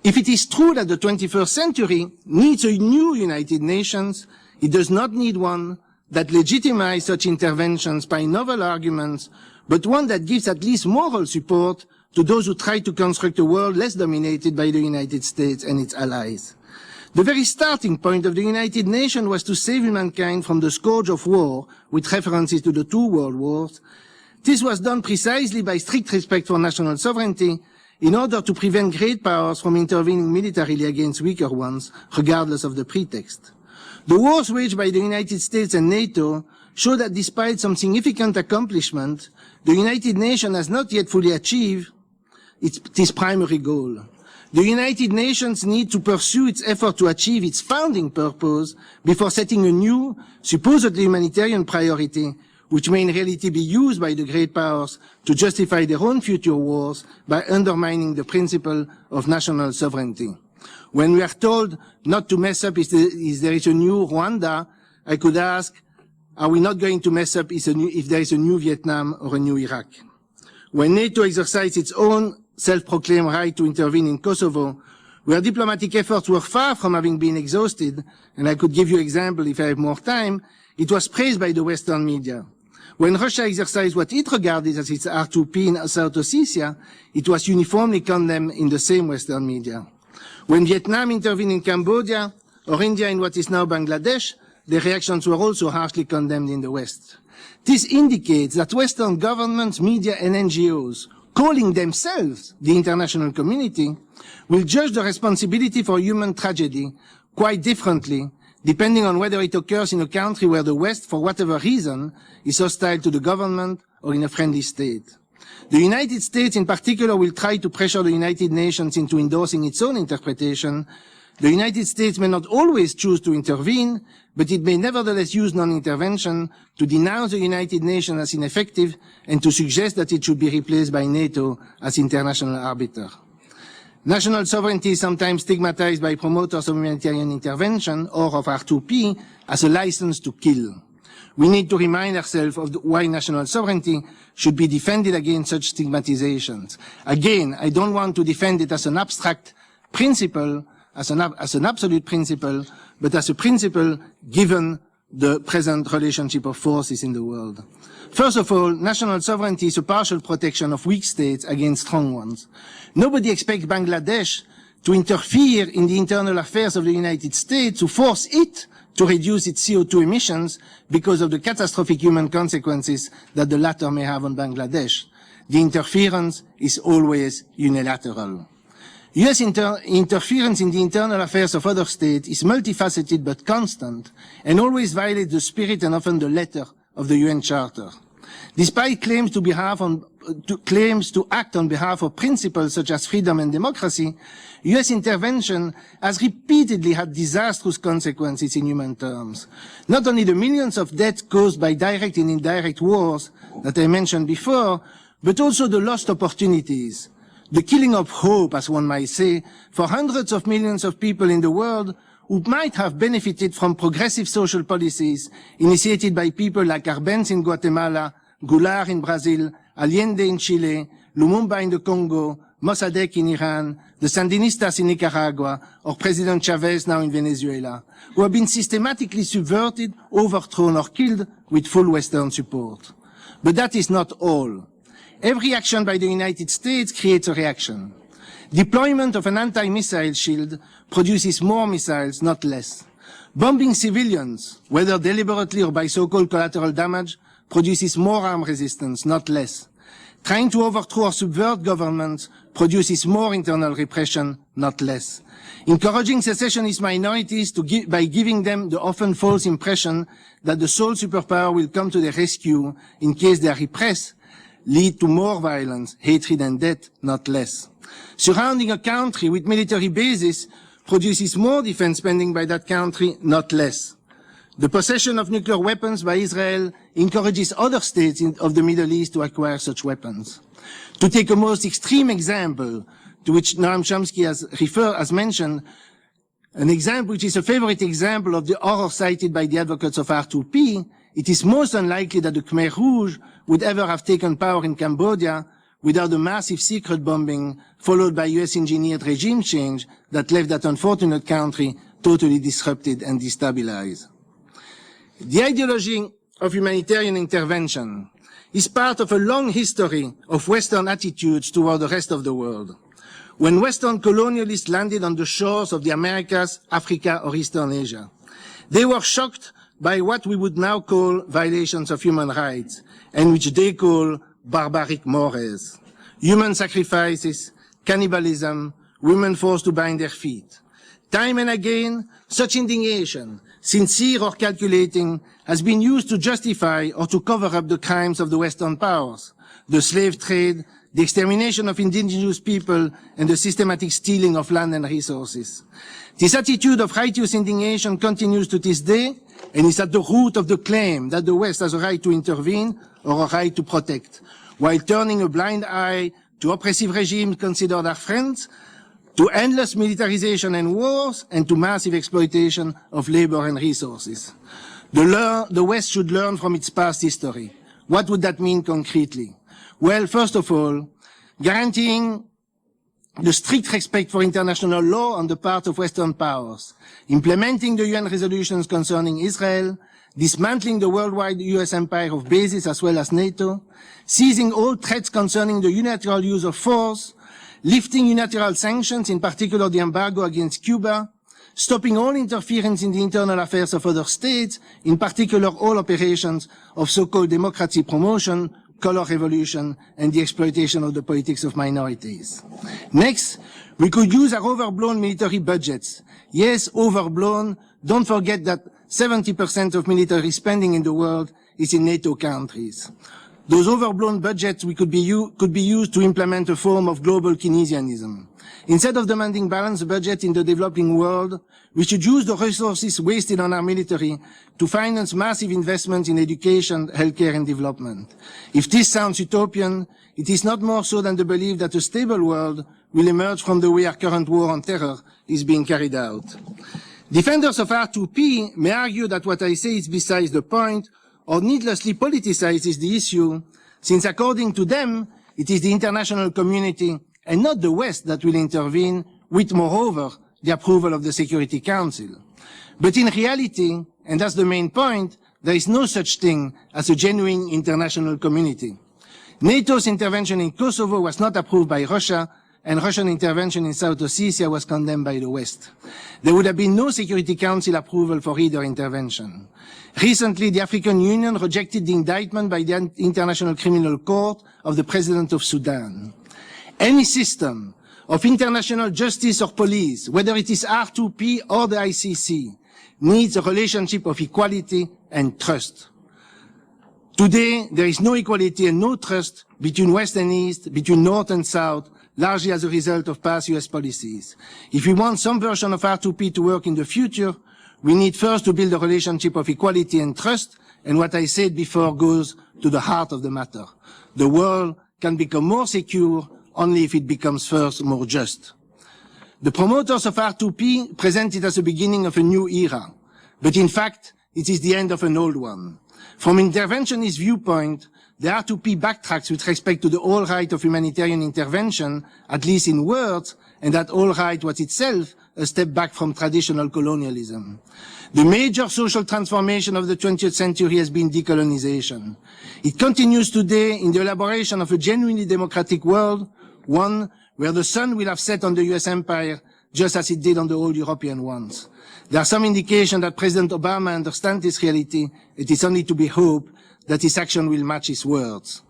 If it is true that the 21st century needs a new United Nations, it does not need one that legitimizes such interventions by novel arguments, but one that gives at least moral support to those who try to construct a world less dominated by the United States and its allies. The very starting point of the United Nations was to save humankind from the scourge of war, with references to the two world wars. This was done precisely by strict respect for national sovereignty, in order to prevent great powers from intervening militarily against weaker ones, regardless of the pretext. The wars waged by the United States and NATO show that despite some significant accomplishment, the United Nations has not yet fully achieved its primary goal. The United Nations needs to pursue its effort to achieve its founding purpose before setting a new, supposedly humanitarian priority, which may in reality be used by the great powers to justify their own future wars by undermining the principle of national sovereignty. When we are told not to mess up if there is a new Rwanda, I could ask, are we not going to mess up if there is a new Vietnam or a new Iraq? When NATO exercised its own self-proclaimed right to intervene in Kosovo, where diplomatic efforts were far from having been exhausted, and I could give you an example if I have more time, it was praised by the Western media. When Russia exercised what it regarded as its R2P in South Ossetia, it was uniformly condemned in the same Western media. When Vietnam intervened in Cambodia, or India in what is now Bangladesh, the reactions were also harshly condemned in the West. This indicates that Western governments, media, and NGOs, calling themselves the international community, will judge the responsibility for human tragedy quite differently, depending on whether it occurs in a country where the West, for whatever reason, is hostile to the government or in a friendly state. The United States in particular will try to pressure the United Nations into endorsing its own interpretation. The United States may not always choose to intervene, but it may nevertheless use non-intervention to denounce the United Nations as ineffective and to suggest that it should be replaced by NATO as international arbiter. National sovereignty is sometimes stigmatized by promoters of humanitarian intervention or of R2P as a license to kill. We need to remind ourselves of why national sovereignty should be defended against such stigmatizations. Again, I don't want to defend it as an abstract principle, as an absolute principle, but as a principle given the present relationship of forces in the world. First of all, national sovereignty is a partial protection of weak states against strong ones. Nobody expects Bangladesh to interfere in the internal affairs of the United States to force it to reduce its CO2 emissions because of the catastrophic human consequences that the latter may have on Bangladesh. The interference is always unilateral. US interference in the internal affairs of other states is multifaceted but constant and always violates the spirit and often the letter of the UN Charter. Despite claims to act on behalf of principles such as freedom and democracy, US intervention has repeatedly had disastrous consequences in human terms. Not only the millions of deaths caused by direct and indirect wars that I mentioned before, but also the lost opportunities, the killing of hope, as one might say, for hundreds of millions of people in the world who might have benefited from progressive social policies initiated by people like Arbenz in Guatemala, Goulart in Brazil, Allende in Chile, Lumumba in the Congo, Mossadegh in Iran, the Sandinistas in Nicaragua, or President Chavez now in Venezuela, who have been systematically subverted, overthrown, or killed with full Western support. But that is not all. Every action by the United States creates a reaction. Deployment of an anti-missile shield produces more missiles, not less. Bombing civilians, whether deliberately or by so-called collateral damage, produces more arm resistance, not less. Trying to overthrow or subvert governments produces more internal repression, not less. Encouraging secessionist minorities by giving them the often false impression that the sole superpower will come to their rescue in case they are repressed lead to more violence, hatred and death, not less. Surrounding a country with military bases produces more defense spending by that country, not less. The possession of nuclear weapons by Israel encourages other states of the Middle East to acquire such weapons. To take a most extreme example, to which Noam Chomsky has mentioned, an example which is a favorite example of the horror cited by the advocates of R2P, it is most unlikely that the Khmer Rouge would ever have taken power in Cambodia without a massive secret bombing followed by US-engineered regime change that left that unfortunate country totally disrupted and destabilized. The ideology of humanitarian intervention is part of a long history of Western attitudes toward the rest of the world. When Western colonialists landed on the shores of the Americas, Africa, or Eastern Asia, they were shocked by what we would now call violations of human rights, and which they call barbaric mores, human sacrifices, cannibalism, women forced to bind their feet. Time and again, such indignation, sincere or calculating, has been used to justify or to cover up the crimes of the Western powers, the slave trade, the extermination of indigenous people, and the systematic stealing of land and resources. This attitude of righteous indignation continues to this day, and is at the root of the claim that the West has a right to intervene or a right to protect, while turning a blind eye to oppressive regimes considered our friends, to endless militarization and wars, and to massive exploitation of labor and resources. The West should learn from its past history. What would that mean concretely? Well, first of all, guaranteeing the strict respect for international law on the part of Western powers, implementing the UN resolutions concerning Israel, dismantling the worldwide US empire of bases as well as NATO, seizing all threats concerning the unilateral use of force, lifting unilateral sanctions, in particular the embargo against Cuba, stopping all interference in the internal affairs of other states, in particular all operations of so-called democracy promotion, color revolution, and the exploitation of the politics of minorities. Next, we could use our overblown military budgets. Yes, overblown. Don't forget that 70% of military spending in the world is in NATO countries. Those overblown budgets could be used to implement a form of global Keynesianism. Instead of demanding balanced budget in the developing world, we should use the resources wasted on our military to finance massive investments in education, healthcare, and development. If this sounds utopian, it is not more so than the belief that a stable world will emerge from the way our current war on terror is being carried out. Defenders of R2P may argue that what I say is besides the point, or needlessly politicizes the issue, since according to them, it is the international community and not the West that will intervene, with, moreover, the approval of the Security Council. But in reality, and that's the main point, there is no such thing as a genuine international community. NATO's intervention in Kosovo was not approved by Russia, and Russian intervention in South Ossetia was condemned by the West. There would have been no Security Council approval for either intervention. Recently, the African Union rejected the indictment by the International Criminal Court of the President of Sudan. Any system of international justice or police, whether it is R2P or the ICC, needs a relationship of equality and trust. Today, there is no equality and no trust between West and East, between North and South, largely as a result of past US policies. If we want some version of R2P to work in the future, we need first to build a relationship of equality and trust, and what I said before goes to the heart of the matter. The world can become more secure only if it becomes first more just. The promoters of R2P present it as the beginning of a new era, but in fact, it is the end of an old one. From interventionist viewpoint, the R2P backtracks with respect to the whole right of humanitarian intervention, at least in words, and that all right was itself a step back from traditional colonialism. The major social transformation of the 20th century has been decolonization. It continues today in the elaboration of a genuinely democratic world, one where the sun will have set on the US empire just as it did on the old European ones. There are some indications that President Obama understands this reality. It is only to be hoped that his action will match his words.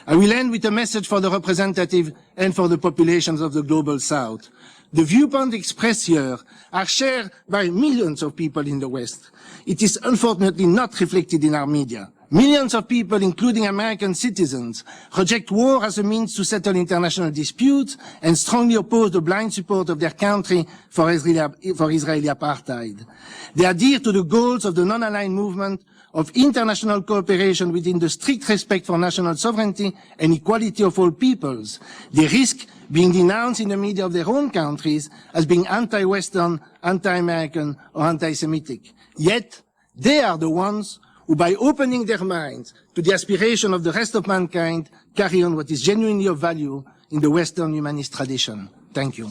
I will end with a message for the representative and for the populations of the global South. The viewpoints expressed here are shared by millions of people in the West. It is unfortunately not reflected in our media. Millions of people, including American citizens, reject war as a means to settle international disputes and strongly oppose the blind support of their country for Israeli apartheid. They adhere to the goals of the non-aligned movement of international cooperation within the strict respect for national sovereignty and equality of all peoples. They risk being denounced in the media of their own countries as being anti-Western, anti-American, or anti-Semitic. Yet, they are the ones who, by opening their minds to the aspiration of the rest of mankind, carry on what is genuinely of value in the Western humanist tradition. Thank you.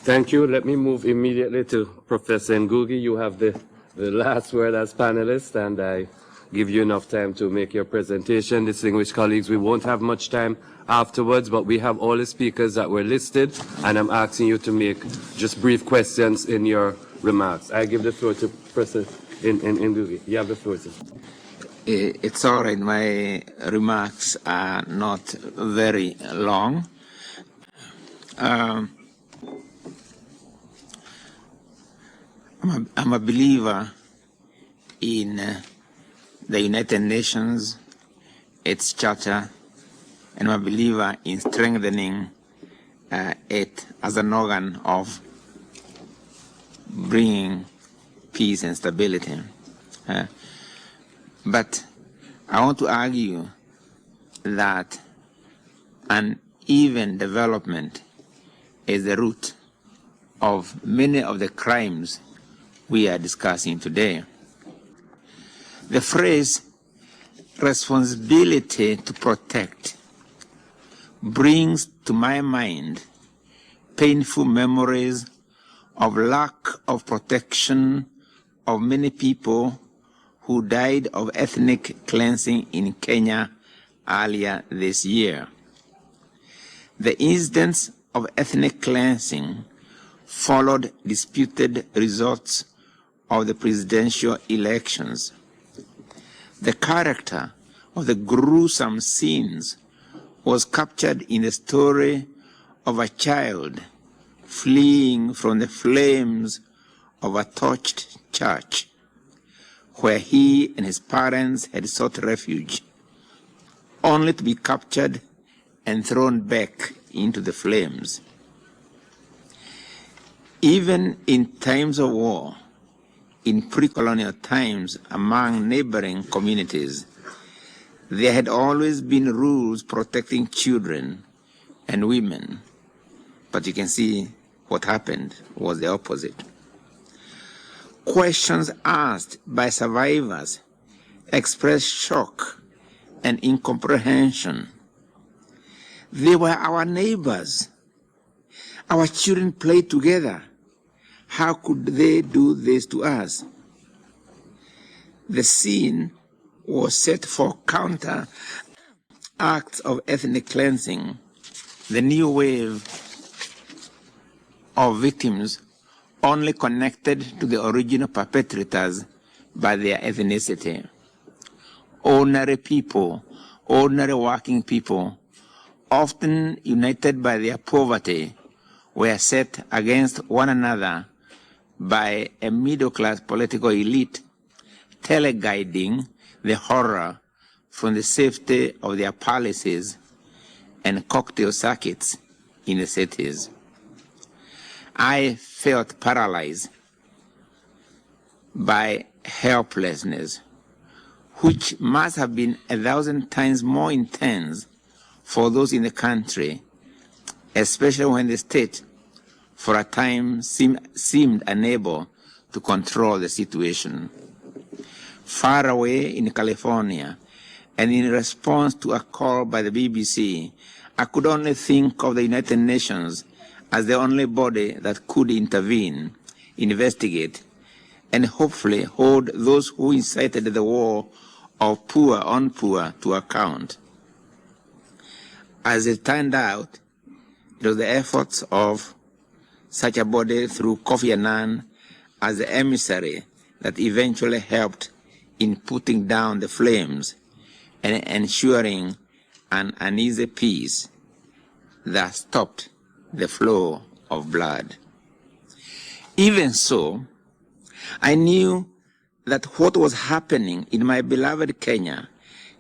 Thank you. Let me move immediately to Professor Ngugi. You have the last word as panelist, and I give you enough time to make your presentation. Distinguished colleagues, we won't have much time afterwards, but we have all the speakers that were listed, and I'm asking you to make just brief questions in your remarks. I give the floor to Professor Ngugi. You have the floor, sir. It's all right. My remarks are not very long. I'm a believer in the United Nations, its charter, and I'm a believer in strengthening it as an organ of bringing peace and stability. But I want to argue that uneven development is the root of many of the crimes we are discussing today. The phrase responsibility to protect brings to my mind painful memories of lack of protection of many people who died of ethnic cleansing in Kenya earlier this year. The incidents of ethnic cleansing followed disputed results of the presidential elections. The character of the gruesome scenes was captured in the story of a child fleeing from the flames of a torched church, where he and his parents had sought refuge, only to be captured and thrown back into the flames. Even in times of war, in pre-colonial times among neighboring communities, there had always been rules protecting children and women, but you can see what happened was the opposite. Questions asked by survivors expressed shock and incomprehension. They were our neighbors. Our children played together. How could they do this to us? The scene was set for counter acts of ethnic cleansing. The new wave of victims only connected to the original perpetrators by their ethnicity. Ordinary people, ordinary working people, often united by their poverty, were set against one another by a middle-class political elite, teleguiding the horror from the safety of their palaces and cocktail circuits in the cities. I felt paralyzed by helplessness, which must have been 1,000 times more intense for those in the country, especially when the state for a time seemed unable to control the situation. Far away in California, and in response to a call by the BBC, I could only think of the United Nations as the only body that could intervene, investigate, and hopefully hold those who incited the war of poor on poor to account. As it turned out, it was the efforts of such a body through Kofi Annan as the emissary that eventually helped in putting down the flames and ensuring an uneasy peace that stopped the flow of blood. Even so, I knew that what was happening in my beloved Kenya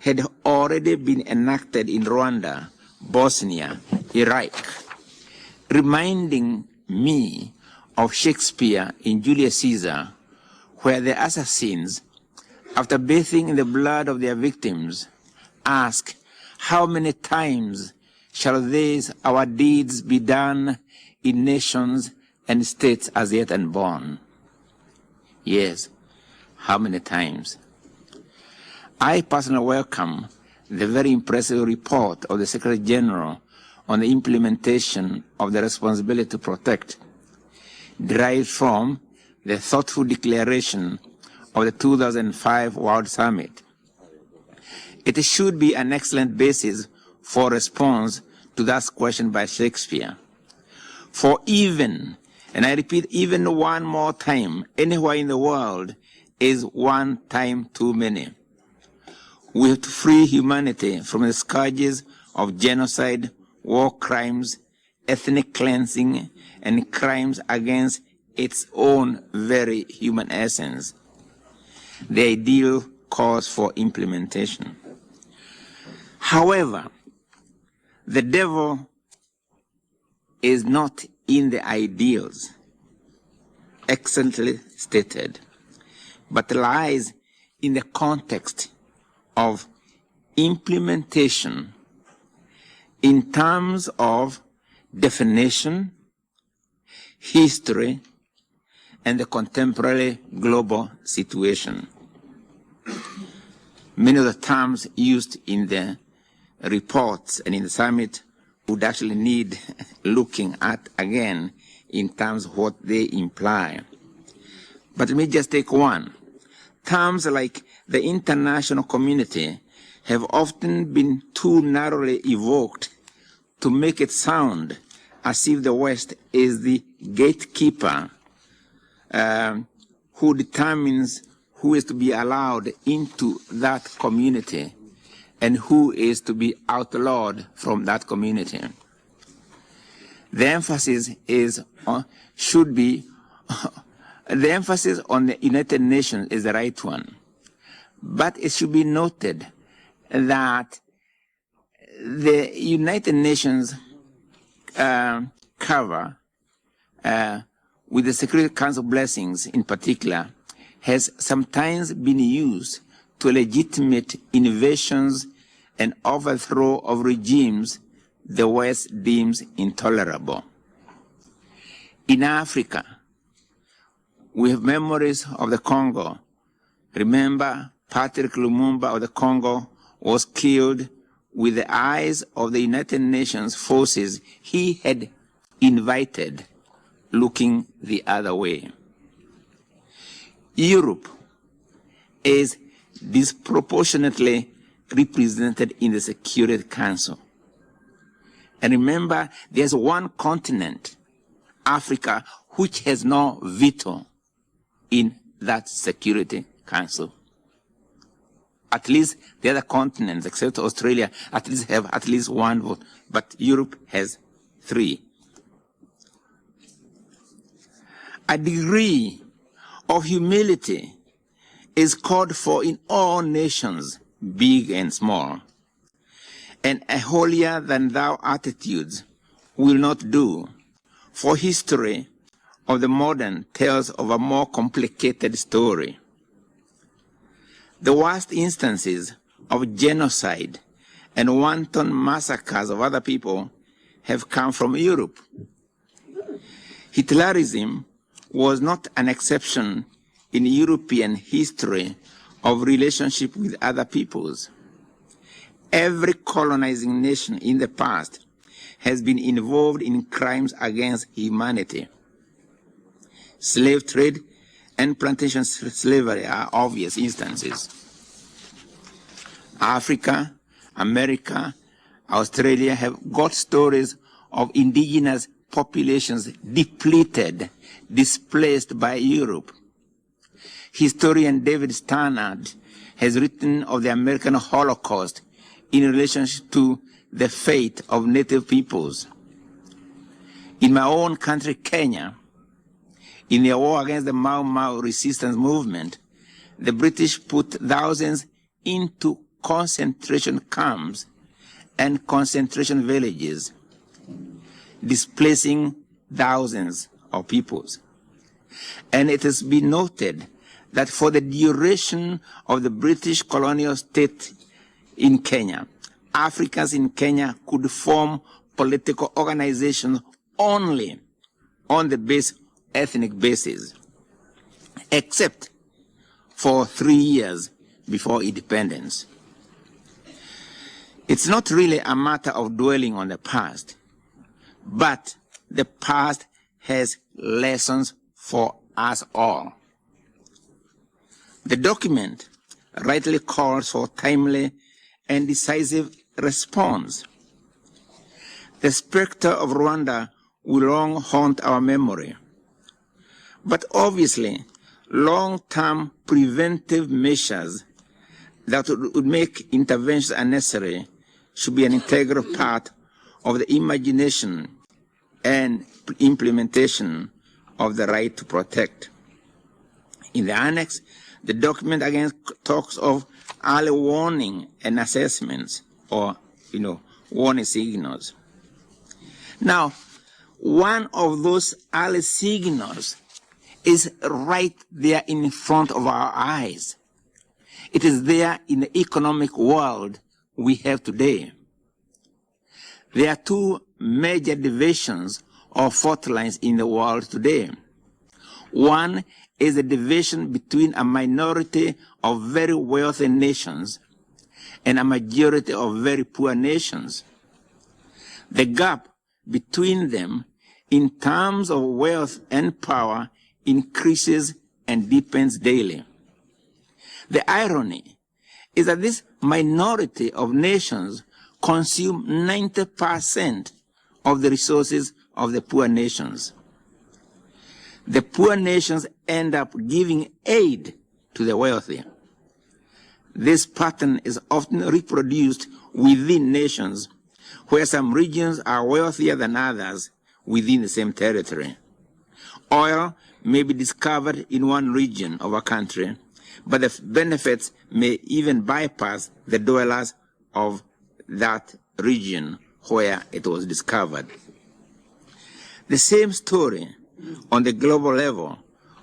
had already been enacted in Rwanda, Bosnia, Iraq, reminding me of Shakespeare in Julius Caesar, where the assassins, after bathing in the blood of their victims, ask, "How many times shall these our deeds be done in nations and states as yet unborn?" Yes, how many times? I personally welcome the very impressive report of the Secretary General on the implementation of the responsibility to protect, derived from the thoughtful declaration of the 2005 World Summit. It should be an excellent basis for response to that question by Shakespeare. For even, and I repeat, even one more time, anywhere in the world is one time too many. We have to free humanity from the scourges of genocide, war crimes, ethnic cleansing, and crimes against its own very human essence. The ideal calls for implementation. However, the devil is not in the ideals, excellently stated, but lies in the context of implementation in terms of definition, history, and the contemporary global situation. Many of the terms used in the reports and in the summit would actually need looking at again in terms of what they imply. But let me just take one. Terms like the international community have often been too narrowly evoked to make it sound as if the West is the gatekeeper who determines who is to be allowed into that community and who is to be outlawed from that community. The emphasis the emphasis on the United Nations is the right one, but it should be noted that the United Nations cover, with the Security Council blessings in particular, has sometimes been used to legitimate invasions and overthrow of regimes the West deems intolerable. In Africa, we have memories of the Congo. Remember, Patrick Lumumba of the Congo was killed with the eyes of the United Nations forces he had invited looking the other way. Europe is disproportionately represented in the Security Council. And remember, there's one continent, Africa, which has no veto in that Security Council. At least the other continents, except Australia, at least have at least one vote, but Europe has 3. A degree of humility is called for in all nations, big and small, and a holier-than-thou attitude will not do, for history of the modern tells of a more complicated story. The worst instances of genocide and wanton massacres of other people have come from Europe. Hitlerism was not an exception in European history of relationship with other peoples. Every colonizing nation in the past has been involved in crimes against humanity. Slave trade and plantation slavery are obvious instances. Africa, America, Australia have got stories of indigenous populations depleted, displaced by Europe. Historian David Stannard has written of the American Holocaust in relation to the fate of native peoples. In my own country, Kenya, in the war against the Mau Mau resistance movement, the British put thousands into concentration camps and concentration villages, displacing thousands of peoples. And it has been noted that for the duration of the British colonial state in Kenya, Africans in Kenya could form political organizations only on the ethnic basis, except for 3 years before independence. It's not really a matter of dwelling on the past, but the past has lessons for us all. The document rightly calls for timely and decisive response. The specter of Rwanda will long haunt our memory. But obviously, long-term preventive measures that would make interventions unnecessary should be an integral part of the imagination and implementation of the right to protect. In the annex, the document again talks of early warning and assessments, or, warning signals. Now, one of those early signals is right there in front of our eyes. It is there in the economic world we have today. There are two major divisions or fault lines in the world today. One is the division between a minority of very wealthy nations and a majority of very poor nations. The gap between them in terms of wealth and power increases and deepens daily. The irony is that this minority of nations consume 90% of the resources of the poor nations. The poor nations end up giving aid to the wealthy. This pattern is often reproduced within nations, where some regions are wealthier than others within the same territory. Oil may be discovered in one region of a country, but the benefits may even bypass the dwellers of that region where it was discovered. The same story on the global level,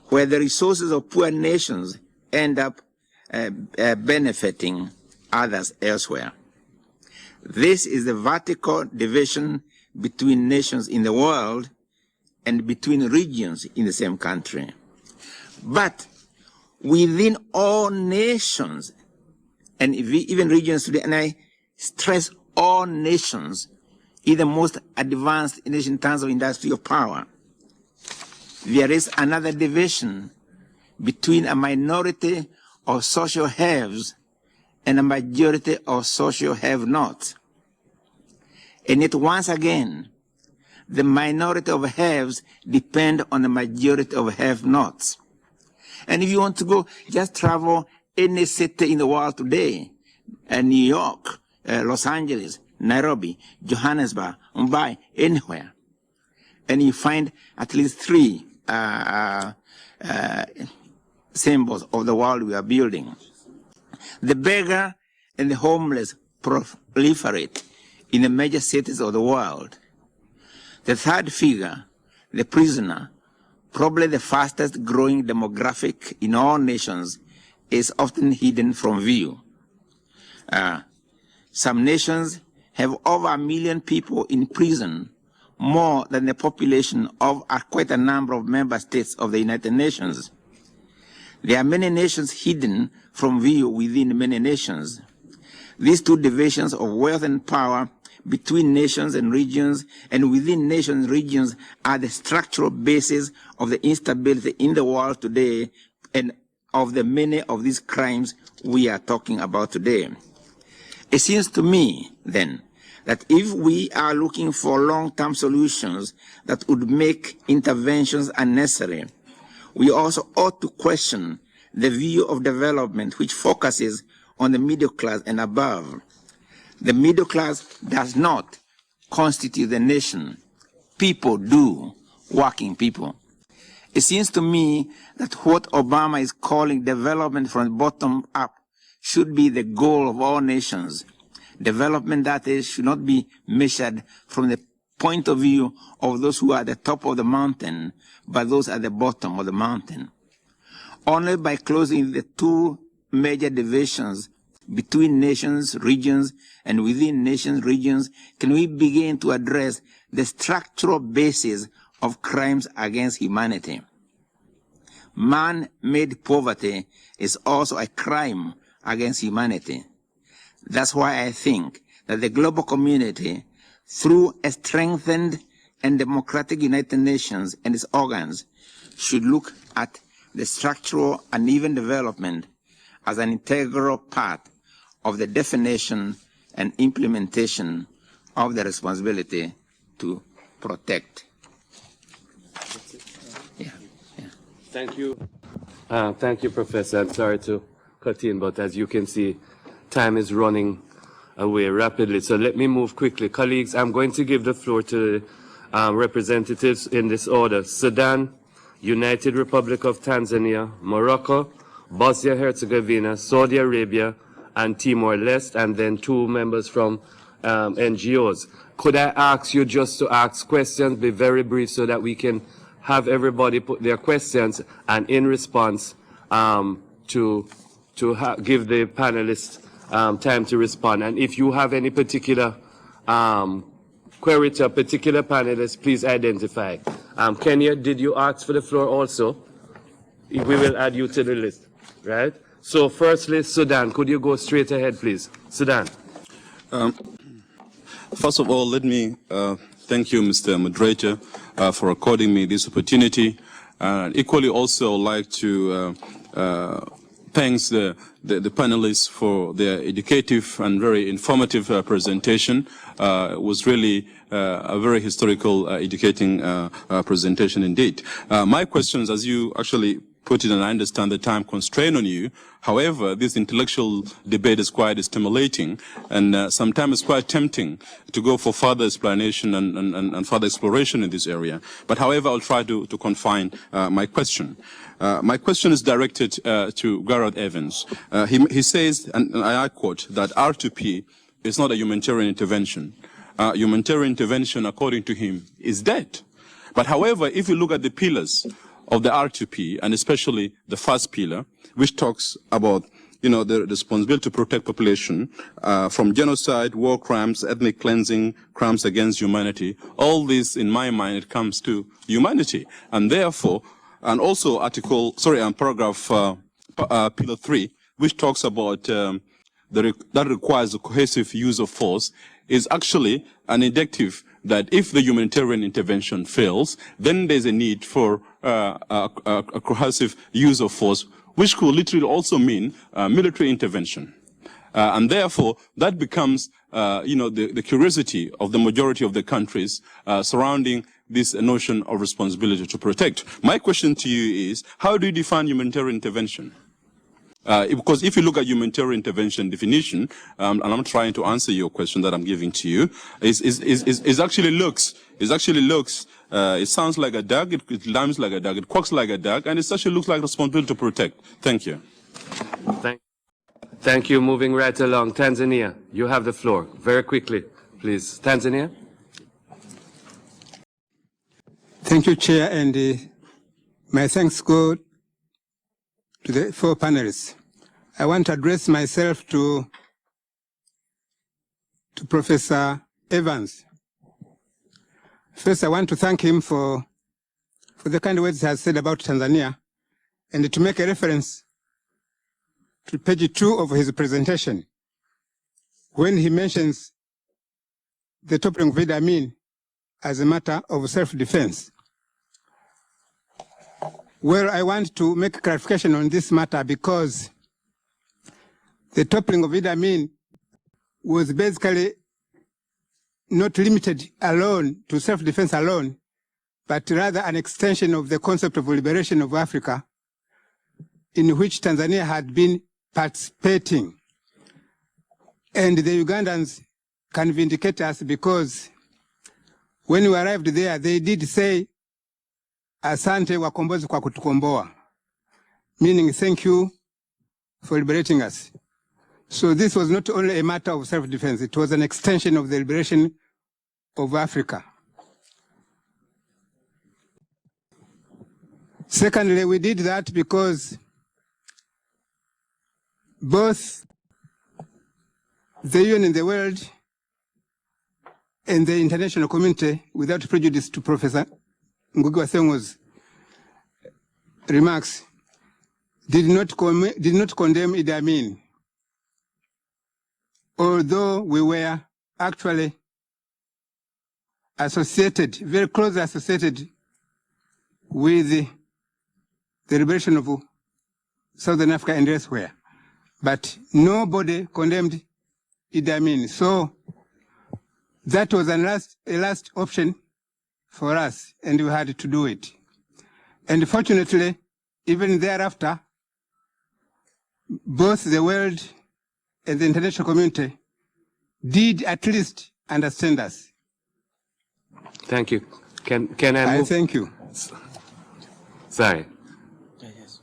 where the resources of poor nations end up benefiting others elsewhere. This is the vertical division between nations in the world and between regions in the same country. But within all nations, and even regions today, and I stress all nations, in the most advanced nation in terms of industrial power, there is another division between a minority of social haves and a majority of social have-nots. And yet once again, the minority of haves depend on the majority of have-nots. And if you want to go, just travel any city in the world today, New York, Los Angeles, Nairobi, Johannesburg, Mumbai, anywhere, and you find at least three symbols of the world we are building. The beggar and the homeless proliferate in the major cities of the world. The third figure, the prisoner, probably the fastest growing demographic in all nations, is often hidden from view. Some nations have over 1 million people in prison, more than the population of quite a number of member states of the United Nations. There are many nations hidden from view within many nations. These two divisions of wealth and power between nations and regions and within nations and regions are the structural basis of the instability in the world today and of the many of these crimes we are talking about today. It seems to me, then, that if we are looking for long-term solutions that would make interventions unnecessary, we also ought to question the view of development which focuses on the middle class and above. The middle class does not constitute the nation. People do, working people. It seems to me that what Obama is calling development from the bottom up should be the goal of all nations. Development, that is, should not be measured from the point of view of those who are at the top of the mountain, but those at the bottom of the mountain. Only by closing the two major divisions between nations, regions, and within nations, regions, can we begin to address the structural basis of crimes against humanity. Man-made poverty is also a crime against humanity. That's why I think that the global community, through a strengthened and democratic United Nations and its organs, should look at the structural uneven development as an integral part of the definition and implementation of the responsibility to protect. Thank you. Thank you, Professor. I'm sorry to cut in, but as you can see, time is running away rapidly. So let me move quickly. Colleagues, I'm going to give the floor to representatives in this order. Sudan, United Republic of Tanzania, Morocco, Bosnia-Herzegovina, Saudi Arabia, and Timor-Leste, and then 2 members from NGOs. Could I ask you just to ask questions, be very brief, so that we can have everybody put their questions, and in response give the panelists time to respond. And if you have any particular query to a particular panelist, please identify. Kenya, did you ask for the floor also? We will add you to the list, right? So firstly, Sudan, could you go straight ahead, please? Sudan. First of all, let me thank you, Mr. Moderator, for according me this opportunity. Equally also like to thank the panelists for their educative and very informative presentation. It was really a very historical, educating presentation indeed. My questions, as you actually put it, and I understand the time constraint on you. However, this intellectual debate is quite stimulating, and sometimes it's quite tempting to go for further explanation and further exploration in this area. But however, I'll try to confine my question. My question is directed to Gareth Evans. He says, and I quote, that R2P is not a humanitarian intervention. Humanitarian intervention, according to him, is dead. But however, if you look at the pillars of the R2P, and especially the first pillar, which talks about, the responsibility to protect population from genocide, war crimes, ethnic cleansing, crimes against humanity. All this, in my mind, it comes to humanity, and therefore, and also paragraph pillar 3, which talks about that requires a cohesive use of force, is actually an indicative that if the humanitarian intervention fails, then there's a need for a cohesive use of force, which could literally also mean military intervention. And therefore, that becomes, the curiosity of the majority of the countries surrounding this notion of responsibility to protect. My question to you is, how do you define humanitarian intervention? Because if you look at humanitarian intervention definition, and I'm trying to answer your question that I'm giving to you, it actually looks, it sounds like a dog, it lines like a dog, it quacks like a dog, and it actually looks like responsibility to protect. Thank you. Thank you. Moving right along. Tanzania, you have the floor. Very quickly, please. Tanzania. Thank you, Chair, and my thanks go to the 4 panelists. I want to address myself to to Professor Evans. First, I want to thank him for the kind words he has said about Tanzania, and to make a reference to page 2 of his presentation, when he mentions the toppling of Idi Amin as a matter of self-defense. Well, I want to make a clarification on this matter because the toppling of Idi Amin was basically not limited alone to self-defense alone, but rather an extension of the concept of liberation of Africa, in which Tanzania had been participating. And the Ugandans can vindicate us because when we arrived there, they did say, Asante wakombozi kwa kutukomboa, meaning thank you for liberating us. So this was not only a matter of self-defense, it was an extension of the liberation of Africa. Secondly, we did that because both the UN and the world and the international community, without prejudice to Professor Ngugi Thiong'o's remarks, did not condemn Idi Amin, although we were actually associated, very closely associated with the liberation of Southern Africa and elsewhere. But nobody condemned Idi Amin. So that was a last option for us, and we had to do it. And fortunately, even thereafter, both the world and the international community did at least understand us. Thank you. Can I move? Thank you. Sorry.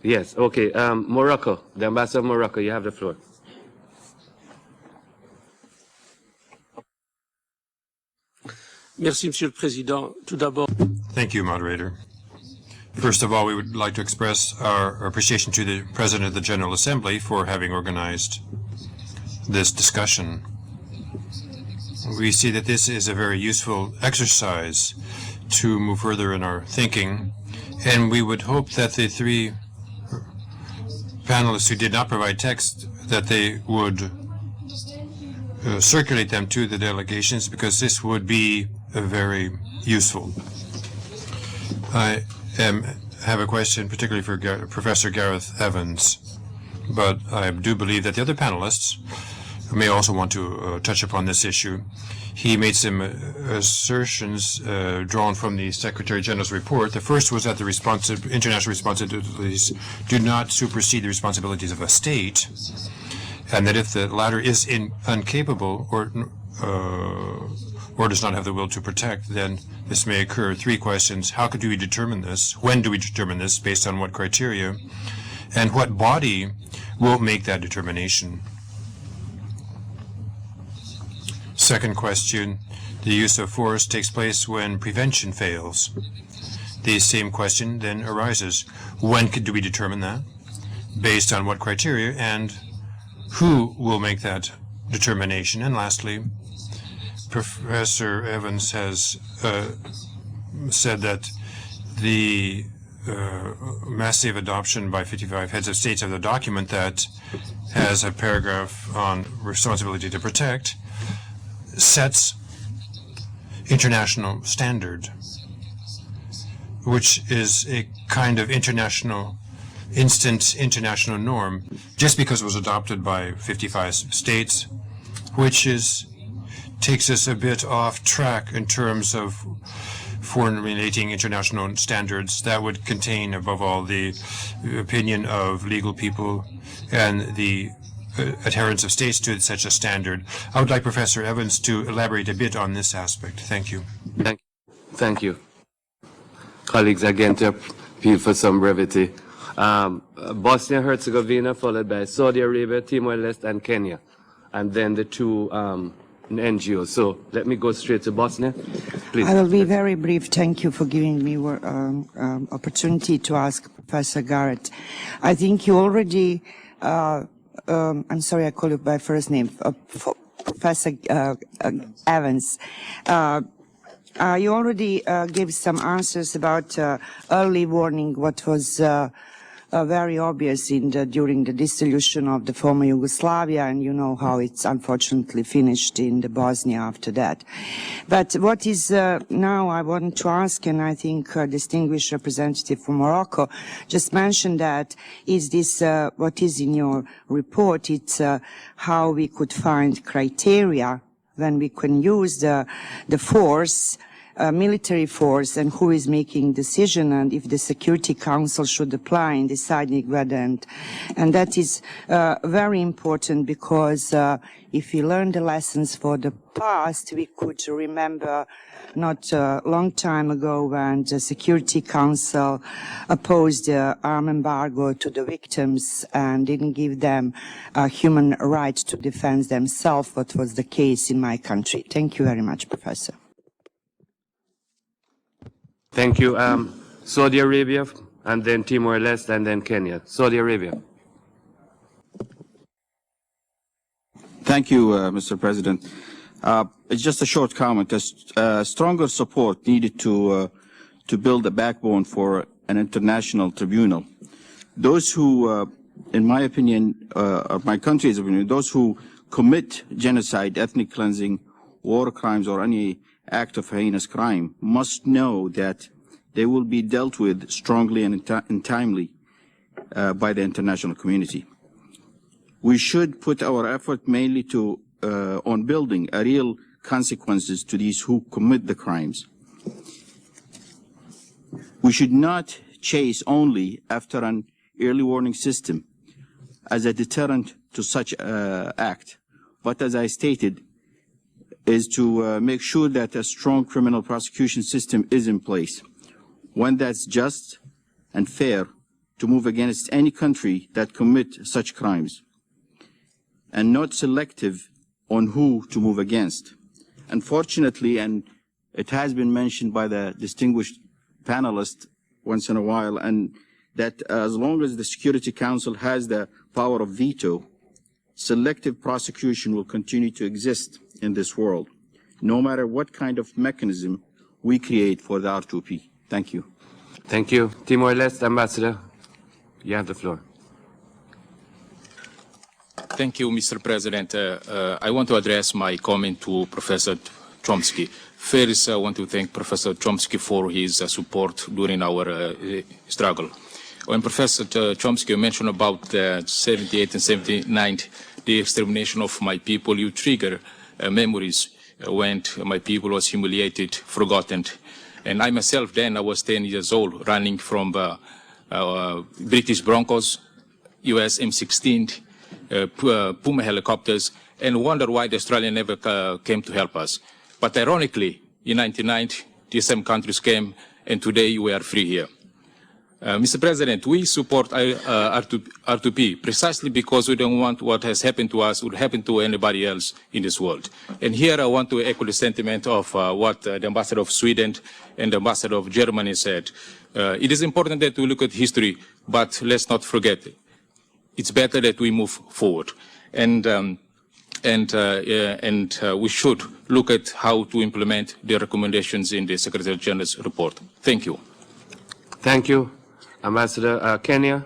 Yes, okay. Morocco, the ambassador of Morocco, you have the floor. Merci, Monsieur le Président. Tout d'abord. Thank you, moderator. First of all, we would like to express our appreciation to the President of the General Assembly for having organized this discussion. We see that this is a very useful exercise to move further in our thinking, and we would hope that the three panelists who did not provide text, that they would circulate them to the delegations, because this would be very useful. I have a question particularly for Professor Gareth Evans, but I do believe that the other panelists may also want to touch upon this issue. He made some assertions drawn from the Secretary General's report. The first was that the international responsibilities do not supersede the responsibilities of a state, and that if the latter is incapable or does not have the will to protect, then this may occur. Three questions: how do we determine this? When do we determine this? Based on what criteria? And what body will make that determination? Second question: the use of force takes place when prevention fails. The same question then arises: when do we determine that? Based on what criteria? And who will make that determination? And lastly, Professor Evans has said that the massive adoption by 55 heads of states of the document that has a paragraph on responsibility to protect sets international standard, which is a kind of international norm, just because it was adopted by 55 states, which takes us a bit off track in terms of formulating international standards that would contain, above all, the opinion of legal people and the adherence of states to such a standard. I would like Professor Evans to elaborate a bit on this aspect. Thank you. Thank you. Colleagues, again, to appeal for some brevity. Bosnia-Herzegovina, followed by Saudi Arabia, Timor-Leste, and Kenya, and then the two NGOs. So let me go straight to Bosnia, please. I will be very brief. Thank you for giving me opportunity to ask Professor Garrett. I think you already, I'm sorry I call you by first name, Professor Evans. You already gave some answers about early warning, what was very obvious during the dissolution of the former Yugoslavia, and you know how it's unfortunately finished in the Bosnia after that. But what is now I want to ask, and I think distinguished representative from Morocco just mentioned that, is this what is in your report? It's how we could find criteria when we can use the force, military force, and who is making decision, and if the Security Council should apply in deciding whether, and that is very important, because if we learn the lessons for the past, we could remember not a long time ago when the Security Council opposed the arm embargo to the victims and didn't give them a human right to defend themselves, what was the case in my country. Thank you very much, Professor. Thank you. Saudi Arabia, and then Timor-Leste, and then Kenya. Saudi Arabia. Thank you, Mr. President. It's just a short comment. Stronger support needed to build a backbone for an international tribunal. Those who, in my opinion, my country's opinion, those who commit genocide, ethnic cleansing, war crimes, or any act of heinous crime must know that they will be dealt with strongly and timely by the international community. We should put our effort mainly on building a real consequences to these who commit the crimes. We should not chase only after an early warning system as a deterrent to such act, but as I stated, is to make sure that a strong criminal prosecution system is in place, one that's just and fair to move against any country that commit such crimes, and not selective on who to move against. Unfortunately, and it has been mentioned by the distinguished panelists once in a while, and that as long as the Security Council has the power of veto, selective prosecution will continue to exist in this world, no matter what kind of mechanism we create for the R2P. Thank you. Thank you. Timor-Leste, Ambassador, you have the floor. Thank you, Mr. President. I want to address my comment to Professor Chomsky. First, I want to thank Professor Chomsky for his support during our struggle. When Professor Chomsky mentioned about 78 and 79, the extermination of my people, you trigger memories when my people was humiliated, forgotten. And I myself then, I was 10 years old, running from British Broncos, US M16, Puma helicopters, and wonder why the Australians never came to help us. But ironically, in 1990, the same countries came, and today we are free here. Mr. President, we support R2P precisely because we don't want what has happened to us would happen to anybody else in this world. And here I want to echo the sentiment of what the Ambassador of Sweden and the Ambassador of Germany said. It is important that we look at history, but let's not forget, it's better that we move forward. And we should look at how to implement the recommendations in the Secretary General's report. Thank you. Thank you. Ambassador, Kenya.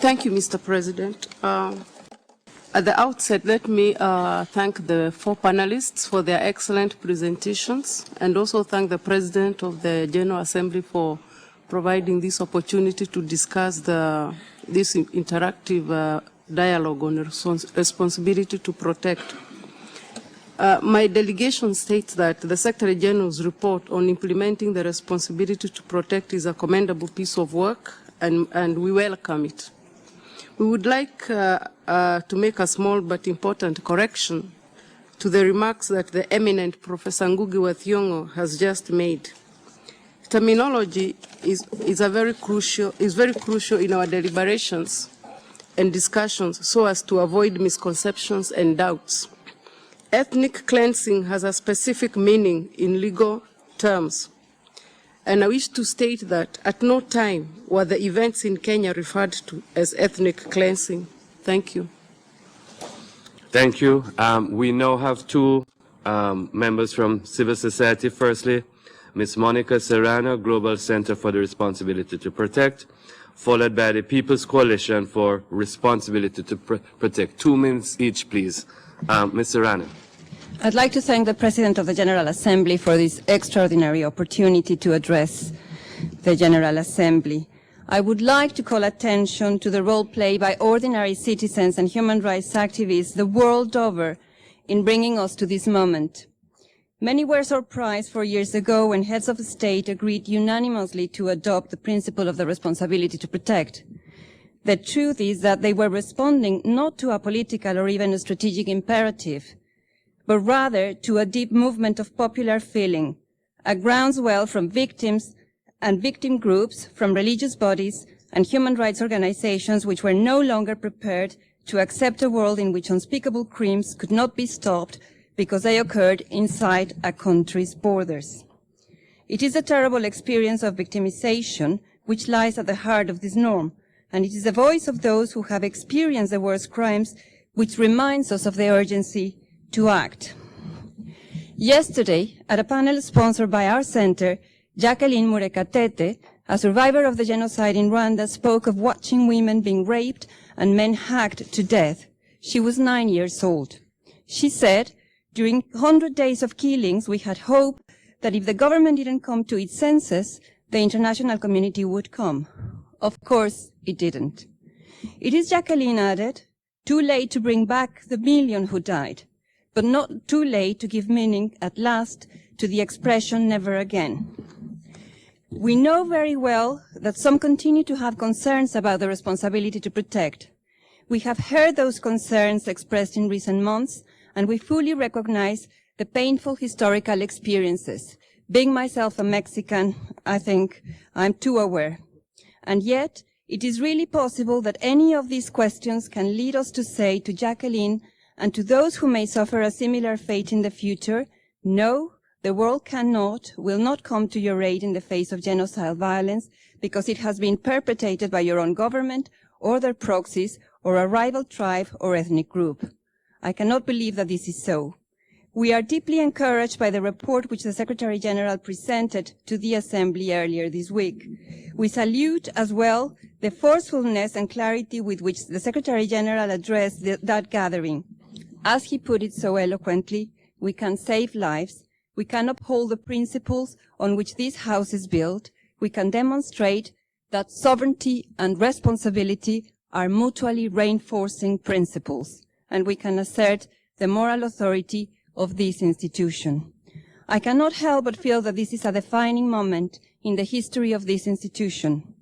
Thank you, Mr. President. At the outset, let me thank the four panelists for their excellent presentations, and also thank the President of the General Assembly for providing this opportunity to discuss this interactive dialogue on responsibility to protect. My delegation states that the Secretary General's report on implementing the responsibility to protect is a commendable piece of work, and we welcome it. We would like to make a small but important correction to the remarks that the eminent Professor Ngugi wa Thiong'o has just made. Terminology is very crucial in our deliberations and discussions so as to avoid misconceptions and doubts. Ethnic cleansing has a specific meaning in legal terms. And I wish to state that at no time were the events in Kenya referred to as ethnic cleansing. Thank you. Thank you. We now have two members from civil society. Firstly, Ms. Monica Serrano, Global Center for the Responsibility to Protect, followed by the People's Coalition for Responsibility to Protect. 2 minutes each, please. Ms. Serrano. I'd like to thank the President of the General Assembly for this extraordinary opportunity to address the General Assembly. I would like to call attention to the role played by ordinary citizens and human rights activists the world over in bringing us to this moment. Many were surprised 4 years ago when heads of state agreed unanimously to adopt the principle of the responsibility to protect. The truth is that they were responding not to a political or even a strategic imperative, but rather to a deep movement of popular feeling, a groundswell from victims and victim groups, from religious bodies and human rights organizations which were no longer prepared to accept a world in which unspeakable crimes could not be stopped because they occurred inside a country's borders. It is a terrible experience of victimization which lies at the heart of this norm, and it is the voice of those who have experienced the worst crimes which reminds us of the urgency to act. Yesterday, at a panel sponsored by our center, Jacqueline Murekatete, a survivor of the genocide in Rwanda, spoke of watching women being raped and men hacked to death. She was 9 years old. She said, during 100 days of killings, we had hope that if the government didn't come to its senses, the international community would come. Of course, it didn't. It is, Jacqueline added, too late to bring back the million who died, but not too late to give meaning at last to the expression never again. We know very well that some continue to have concerns about the responsibility to protect. We have heard those concerns expressed in recent months, and we fully recognize the painful historical experiences. Being myself a Mexican, I think I'm too aware. And yet, it is really possible that any of these questions can lead us to say to Jacqueline and to those who may suffer a similar fate in the future, no, the world cannot, will not come to your aid in the face of genocidal violence because it has been perpetrated by your own government or their proxies or a rival tribe or ethnic group. I cannot believe that this is so. We are deeply encouraged by the report which the Secretary General presented to the Assembly earlier this week. We salute as well the forcefulness and clarity with which the Secretary General addressed that gathering. As he put it so eloquently, we can save lives, we can uphold the principles on which this House is built, we can demonstrate that sovereignty and responsibility are mutually reinforcing principles, and we can assert the moral authority of this institution. I cannot help but feel that this is a defining moment in the history of this institution.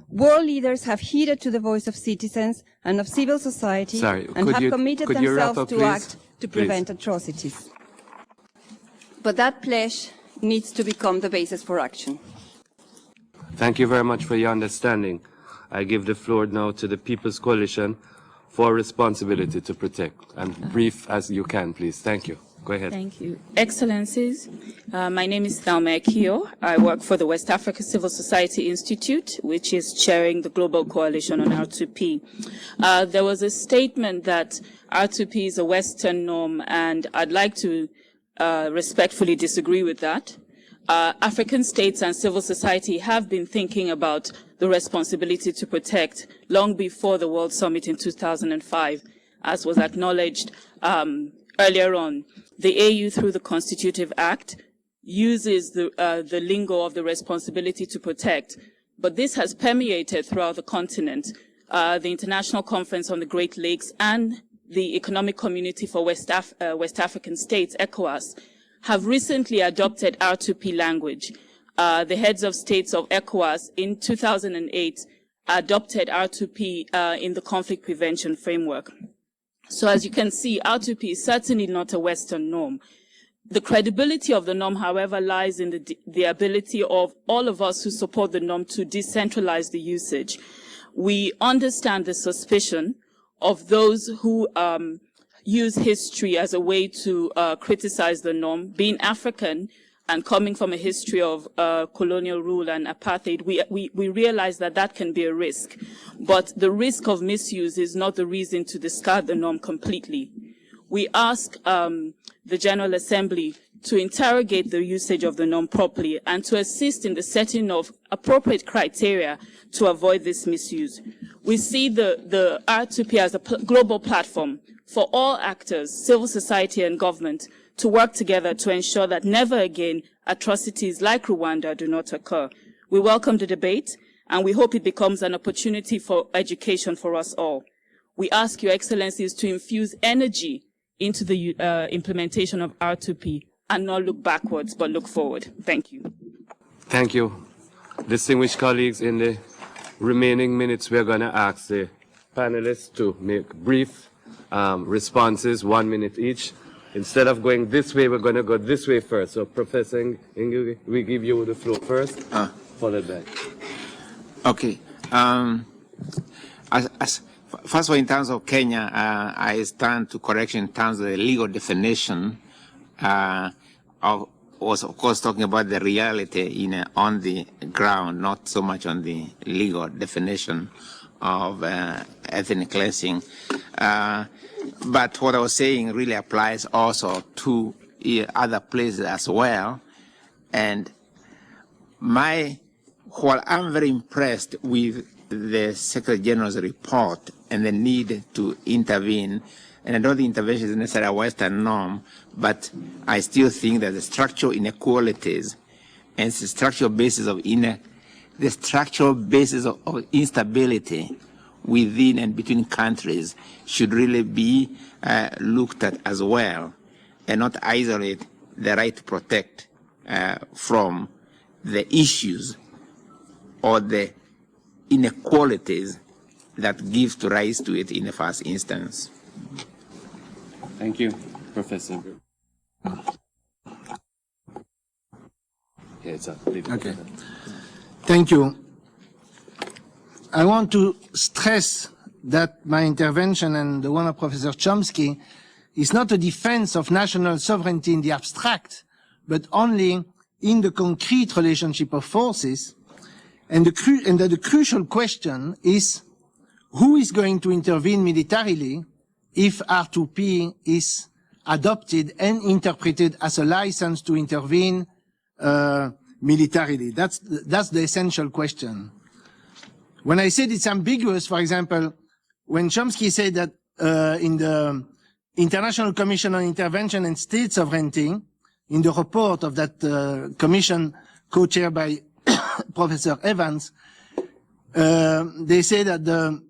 World leaders have heeded to the voice of citizens and of civil society and have committed themselves to act to prevent atrocities. But that pledge needs to become the basis for action. Thank you very much for your understanding. I give the floor now to the People's Coalition for Responsibility to Protect. And brief as you can, please. Thank you. Go ahead. Thank you. Excellencies, my name is Thiong'o. I work for the West Africa Civil Society Institute, which is chairing the Global Coalition on R2P. There was a statement that R2P is a Western norm, and I'd like to respectfully disagree with that. African states and civil society have been thinking about the responsibility to protect long before the World Summit in 2005, as was acknowledged earlier on. The AU, through the Constitutive Act, uses the lingo of the responsibility to protect, but this has permeated throughout the continent. The International Conference on the Great Lakes and the Economic Community for West African States, ECOWAS, have recently adopted R2P language. The heads of states of ECOWAS in 2008 adopted R2P in the conflict prevention framework. So as you can see, R2P is certainly not a Western norm. The credibility of the norm, however, lies in the ability of all of us who support the norm to decentralize the usage. We understand the suspicion of those who use history as a way to criticize the norm. Being African, and coming from a history of colonial rule and apartheid, we realize that that can be a risk. But the risk of misuse is not the reason to discard the norm completely. We ask the General Assembly to interrogate the usage of the norm properly and to assist in the setting of appropriate criteria to avoid this misuse. We see the R2P as a global platform for all actors, civil society and government, to work together to ensure that never again atrocities like Rwanda do not occur. We welcome the debate, and we hope it becomes an opportunity for education for us all. We ask Your Excellencies to infuse energy into the implementation of R2P and not look backwards, but look forward. Thank you. Thank you. Distinguished colleagues, in the remaining minutes, we're going to ask the panelists to make brief responses, 1 minute each. Instead of going this way, we're going to go this way first. So, Professor Ngugi, we give you the floor first, followed by. Okay. First of all, in terms of Kenya, I stand to correction in terms of the legal definition. Was of course talking about the reality on the ground, not so much on the legal definition of ethnic cleansing. But what I was saying really applies also to other places as well. And while I'm very impressed with the Secretary General's report and the need to intervene, and I don't think intervention is necessarily a Western norm, but I still think that the structural inequalities and the structural basis of instability within and between countries should really be looked at as well, and not isolate the right to protect from the issues or the inequalities that give rise to it in the first instance. Thank you, Professor. Okay. Thank you. I want to stress that my intervention and the one of Professor Chomsky is not a defense of national sovereignty in the abstract, but only in the concrete relationship of forces. And the crucial question is, who is going to intervene militarily if R2P is adopted and interpreted as a license to intervene militarily? That's the essential question. When I said it's ambiguous, for example, when Chomsky said that in the International Commission on Intervention and State Sovereignty, in the report of that commission co-chaired by Professor Evans, they say that the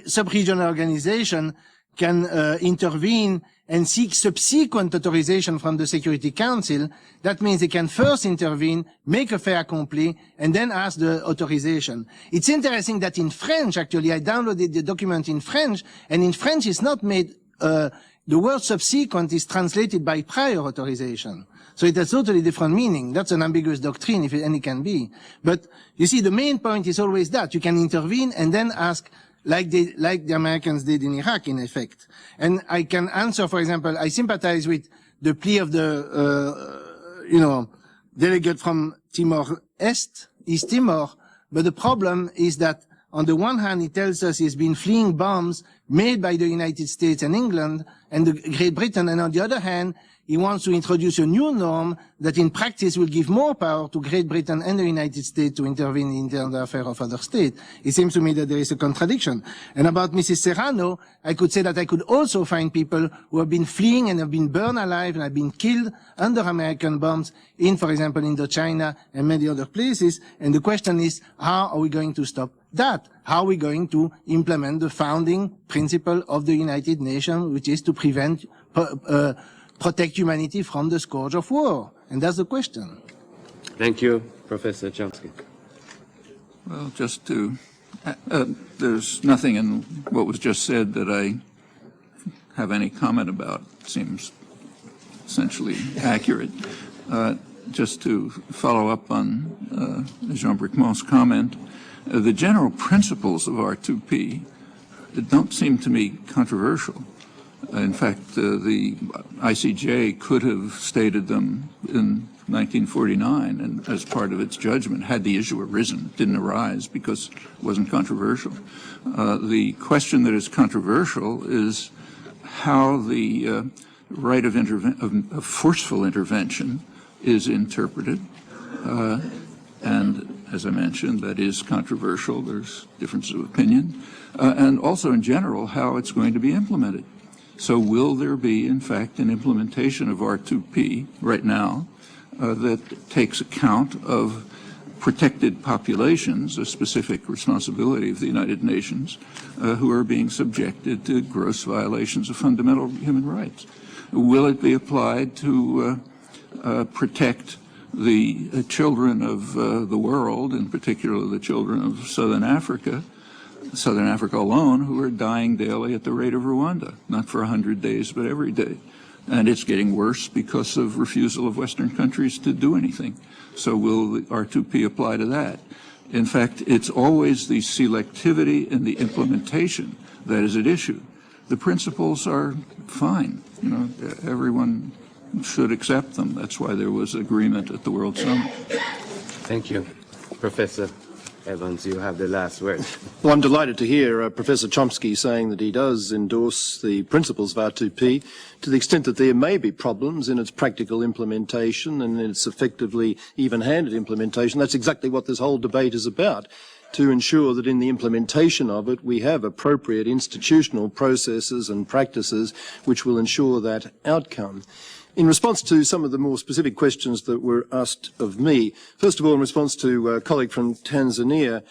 sub-regional organization can intervene and seek subsequent authorization from the Security Council. That means they can first intervene, make a fait accompli, and then ask the authorization. It's interesting that in French, actually, I downloaded the document in French, and in French it's not made, the word subsequent is translated by prior authorization. So it has totally different meaning. That's an ambiguous doctrine, if any can be. But you see, the main point is always that you can intervene and then ask, like the Americans did in Iraq, in effect. And I can answer, for example, I sympathize with the plea of the, delegate from East Timor. But the problem is that on the one hand, he tells us he's been fleeing bombs made by the United States and England and Great Britain. And on the other hand, he wants to introduce a new norm that in practice will give more power to Great Britain and the United States to intervene in the internal affairs of other states. It seems to me that there is a contradiction. And about Mrs. Serrano, I could say that I could also find people who have been fleeing and have been burned alive and have been killed under American bombs in, for example, Indochina and many other places. And the question is, how are we going to stop that? How are we going to implement the founding principle of the United Nations, which is to protect humanity from the scourge of war? And that's the question. Thank you, Professor Chomsky. Well, just to, there's nothing in what was just said that I have any comment about. It seems essentially accurate. Just to follow up on Jean Bricmont's comment, the general principles of R2P don't seem to me controversial. In fact, the ICJ could have stated them in 1949, and as part of its judgment, had the issue arisen. It didn't arise because it wasn't controversial. The question that is controversial is how the right of forceful intervention is interpreted. And as I mentioned, that is controversial. There's difference of opinion. And also in general, how it's going to be implemented. So will there be, in fact, an implementation of R2P right now that takes account of protected populations, a specific responsibility of the United Nations, who are being subjected to gross violations of fundamental human rights? Will it be applied to protect the children of the world, in particular the children of Southern Africa alone, who are dying daily at the rate of Rwanda, not for 100 days, but every day? And it's getting worse because of refusal of Western countries to do anything. So will the R2P apply to that? In fact, it's always the selectivity and the implementation that is at issue. The principles are fine. You know, everyone should accept them. That's why there was agreement at the World Summit. Thank you. Professor Evans, you have the last word. Well, I'm delighted to hear Professor Chomsky saying that he does endorse the principles of R2P to the extent that there may be problems in its practical implementation and in its effectively even-handed implementation. That's exactly what this whole debate is about, to ensure that in the implementation of it we have appropriate institutional processes and practices which will ensure that outcome. In response to some of the more specific questions that were asked of me, first of all, in response to a colleague from Tanzania,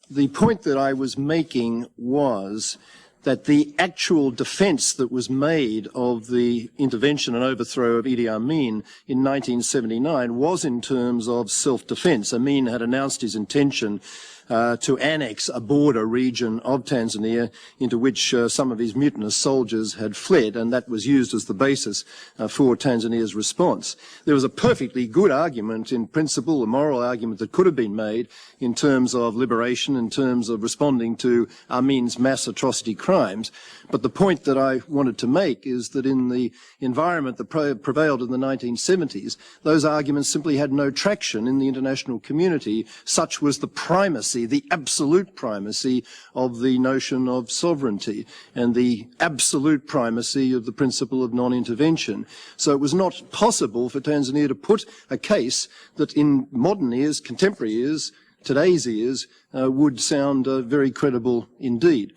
the point that I was making was that the actual defence that was made of the intervention and overthrow of Idi Amin in 1979 was in terms of self-defence. Amin had announced his intention to annex a border region of Tanzania into which some of his mutinous soldiers had fled, and that was used as the basis for Tanzania's response. There was a perfectly good argument in principle, a moral argument that could have been made in terms of liberation, in terms of responding to Amin's mass atrocity crimes. But the point that I wanted to make is that in the environment that prevailed in the 1970s, those arguments simply had no traction in the international community. Such was the primacy, the absolute primacy of the notion of sovereignty and the absolute primacy of the principle of non-intervention. So it was not possible for Tanzania to put a case that in modern ears, contemporary ears, today's ears, would sound very credible indeed.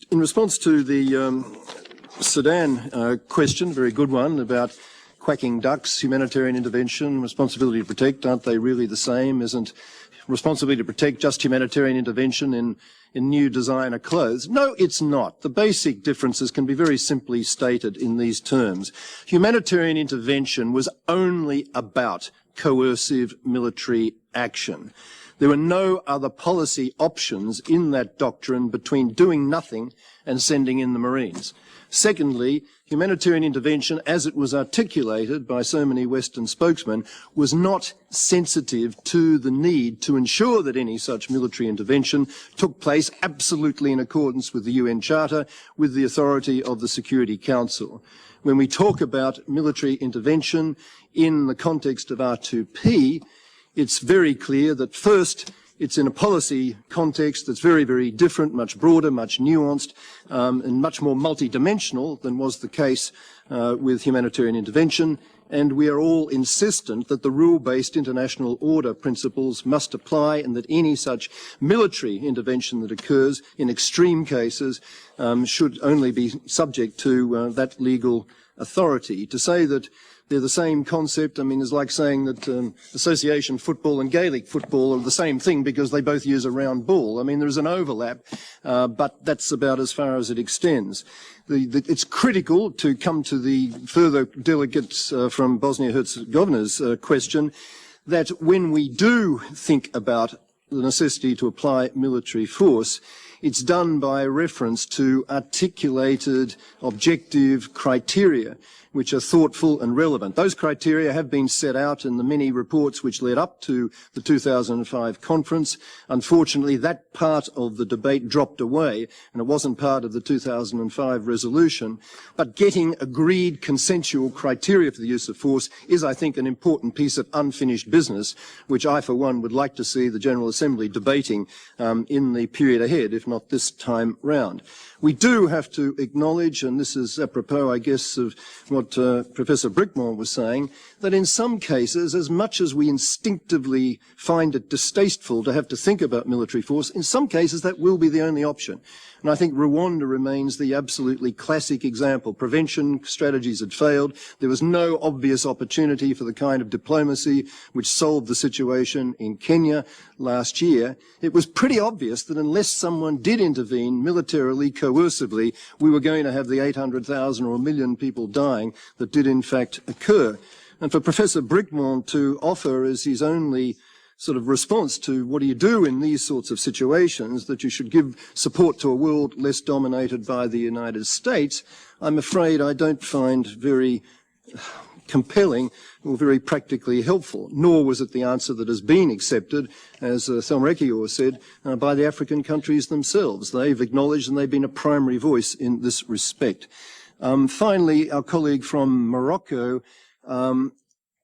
In response to the Sudan question, very good one, about quacking ducks, humanitarian intervention, responsibility to protect, aren't they really the same? Isn't responsibility to protect just humanitarian intervention in new designer clothes? No, it's not. The basic differences can be very simply stated in these terms. Humanitarian intervention was only about coercive military action. There were no other policy options in that doctrine between doing nothing and sending in the Marines. Secondly, humanitarian intervention, as it was articulated by so many Western spokesmen, was not sensitive to the need to ensure that any such military intervention took place absolutely in accordance with the UN Charter, with the authority of the Security Council. When we talk about military intervention in the context of R2P, it's very clear that first, it's in a policy context that's very, very different, much broader, much nuanced, and much more multidimensional than was the case with humanitarian intervention. And we are all insistent that the rule-based international order principles must apply and that any such military intervention that occurs in extreme cases should only be subject to that legal authority. To say that they're the same concept, I mean, is like saying that association football and Gaelic football are the same thing because they both use a round ball. I mean, there's an overlap, but that's about as far as it extends. It's critical to come to the further delegates from Bosnia-Herzegovina's question that when we do think about the necessity to apply military force, it's done by reference to articulated, objective criteria which are thoughtful and relevant. Those criteria have been set out in the many reports which led up to the 2005 conference. Unfortunately, that part of the debate dropped away, and it wasn't part of the 2005 resolution. But getting agreed consensual criteria for the use of force is, I think, an important piece of unfinished business, which I, for one, would like to see the General Assembly debating in the period ahead, if not this time round. We do have to acknowledge, and this is apropos, I guess, of what Professor Bricmont was saying, that in some cases, as much as we instinctively find it distasteful to have to think about military force, in some cases that will be the only option. And I think Rwanda remains the absolutely classic example. Prevention strategies had failed. There was no obvious opportunity for the kind of diplomacy which solved the situation in Kenya last year. It was pretty obvious that unless someone did intervene militarily, coercively, we were going to have the 800,000 or 1 million people dying that did in fact occur. And for Professor Bricmont to offer as his only sort of response to what do you do in these sorts of situations, that you should give support to a world less dominated by the United States, I'm afraid I don't find very compelling or very practically helpful, nor was it the answer that has been accepted, as Thelma Ekiyor said, by the African countries themselves. They've acknowledged and they've been a primary voice in this respect. Finally, our colleague from Morocco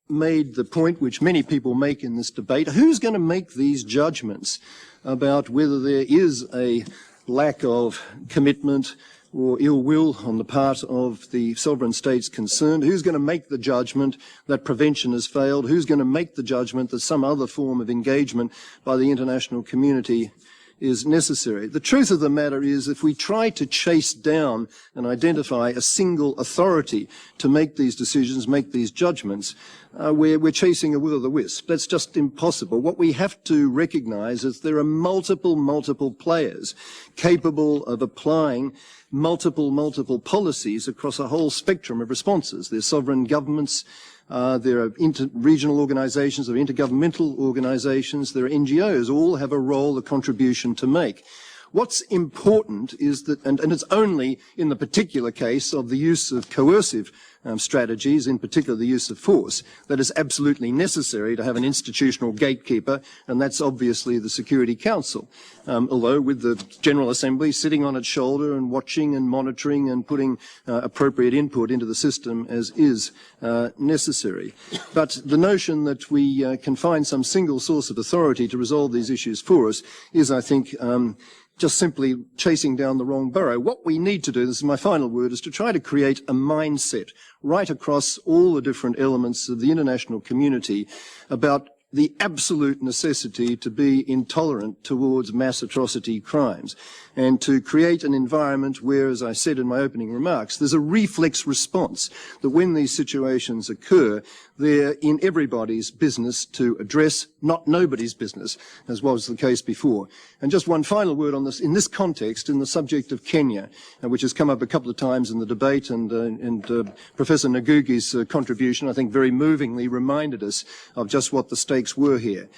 made the point which many people make in this debate: who's going to make these judgments about whether there is a lack of commitment or ill will on the part of the sovereign states concerned? Who's going to make the judgment that prevention has failed? Who's going to make the judgment that some other form of engagement by the international community is necessary? The truth of the matter is, if we try to chase down and identify a single authority to make these decisions, make these judgments, we're chasing a will-o'-the-wisp. That's just impossible. What we have to recognize is there are multiple players capable of applying multiple policies across a whole spectrum of responses. There's sovereign governments, there are regional organizations, there are intergovernmental organizations, there are NGOs, all have a role, a contribution to make. What's important is that, and it's only in the particular case of the use of coercive strategies, in particular the use of force, that is absolutely necessary to have an institutional gatekeeper, and that's obviously the Security Council. Although with the General Assembly sitting on its shoulder and watching and monitoring and putting appropriate input into the system as is necessary. But the notion that we can find some single source of authority to resolve these issues for us is, I think, just simply chasing down the wrong burrow. What we need to do, this is my final word, is to try to create a mindset right across all the different elements of the international community about the absolute necessity to be intolerant towards mass atrocity crimes, and to create an environment where, as I said in my opening remarks, there's a reflex response that when these situations occur, they're in everybody's business to address, not nobody's business, as was the case before. And just one final word on this, in this context, in the subject of Kenya, which has come up a couple of times in the debate, and Professor Ngugi's contribution, I think, very movingly reminded us of just what the stakes were here.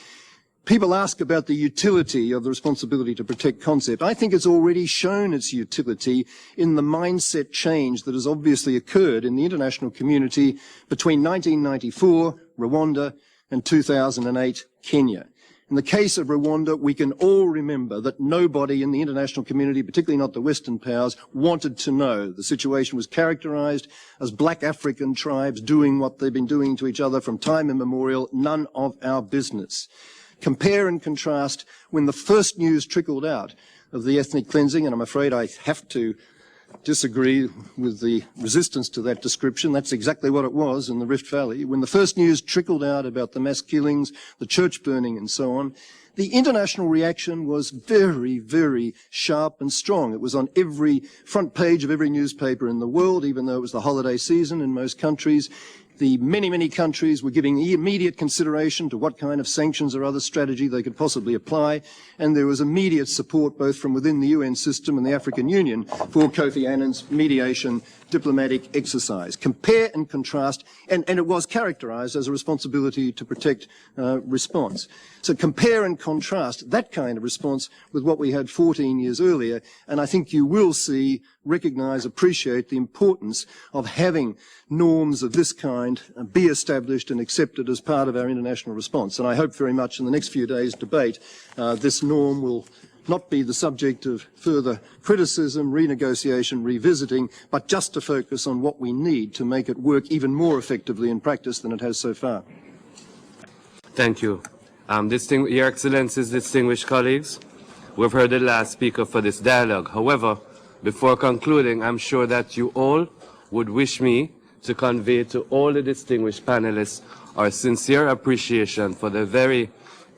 People ask about the utility of the responsibility to protect concept. I think it's already shown its utility in the mindset change that has obviously occurred in the international community between 1994, Rwanda, and 2008, Kenya. In the case of Rwanda, we can all remember that nobody in the international community, particularly not the Western powers, wanted to know. The situation was characterized as black African tribes doing what they've been doing to each other from time immemorial, none of our business. Compare and contrast when the first news trickled out of the ethnic cleansing, and I'm afraid I have to disagree with the resistance to that description. That's exactly what it was in the Rift Valley. When the first news trickled out about the mass killings, the church burning and so on, the international reaction was very, very sharp and strong. It was on every front page of every newspaper in the world, even though it was the holiday season in most countries. The many countries were giving immediate consideration to what kind of sanctions or other strategy they could possibly apply, and there was immediate support both from within the UN system and the African Union for Kofi Annan's mediation diplomatic exercise. Compare and contrast, and it was characterised as a responsibility to protect response. So compare and contrast that kind of response with what we had 14 years earlier, and I think you will see, recognise, appreciate the importance of having norms of this kind be established and accepted as part of our international response. And I hope very much in the next few days' debate this norm will not be the subject of further criticism, renegotiation, revisiting, but just to focus on what we need to make it work even more effectively in practice than it has so far. Thank you. Your Excellencies, distinguished colleagues, we've heard the last speaker for this dialogue. However, before concluding, I'm sure that you all would wish me to convey to all the distinguished panelists our sincere appreciation for the very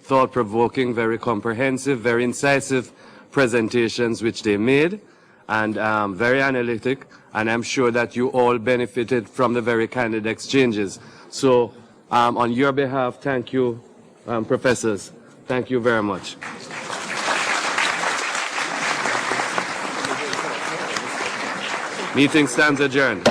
thought-provoking, very comprehensive, very incisive presentations which they made, and very analytic, and I'm sure that you all benefited from the very candid exchanges. So on your behalf, thank you, professors. Thank you very much. Meeting stands adjourned.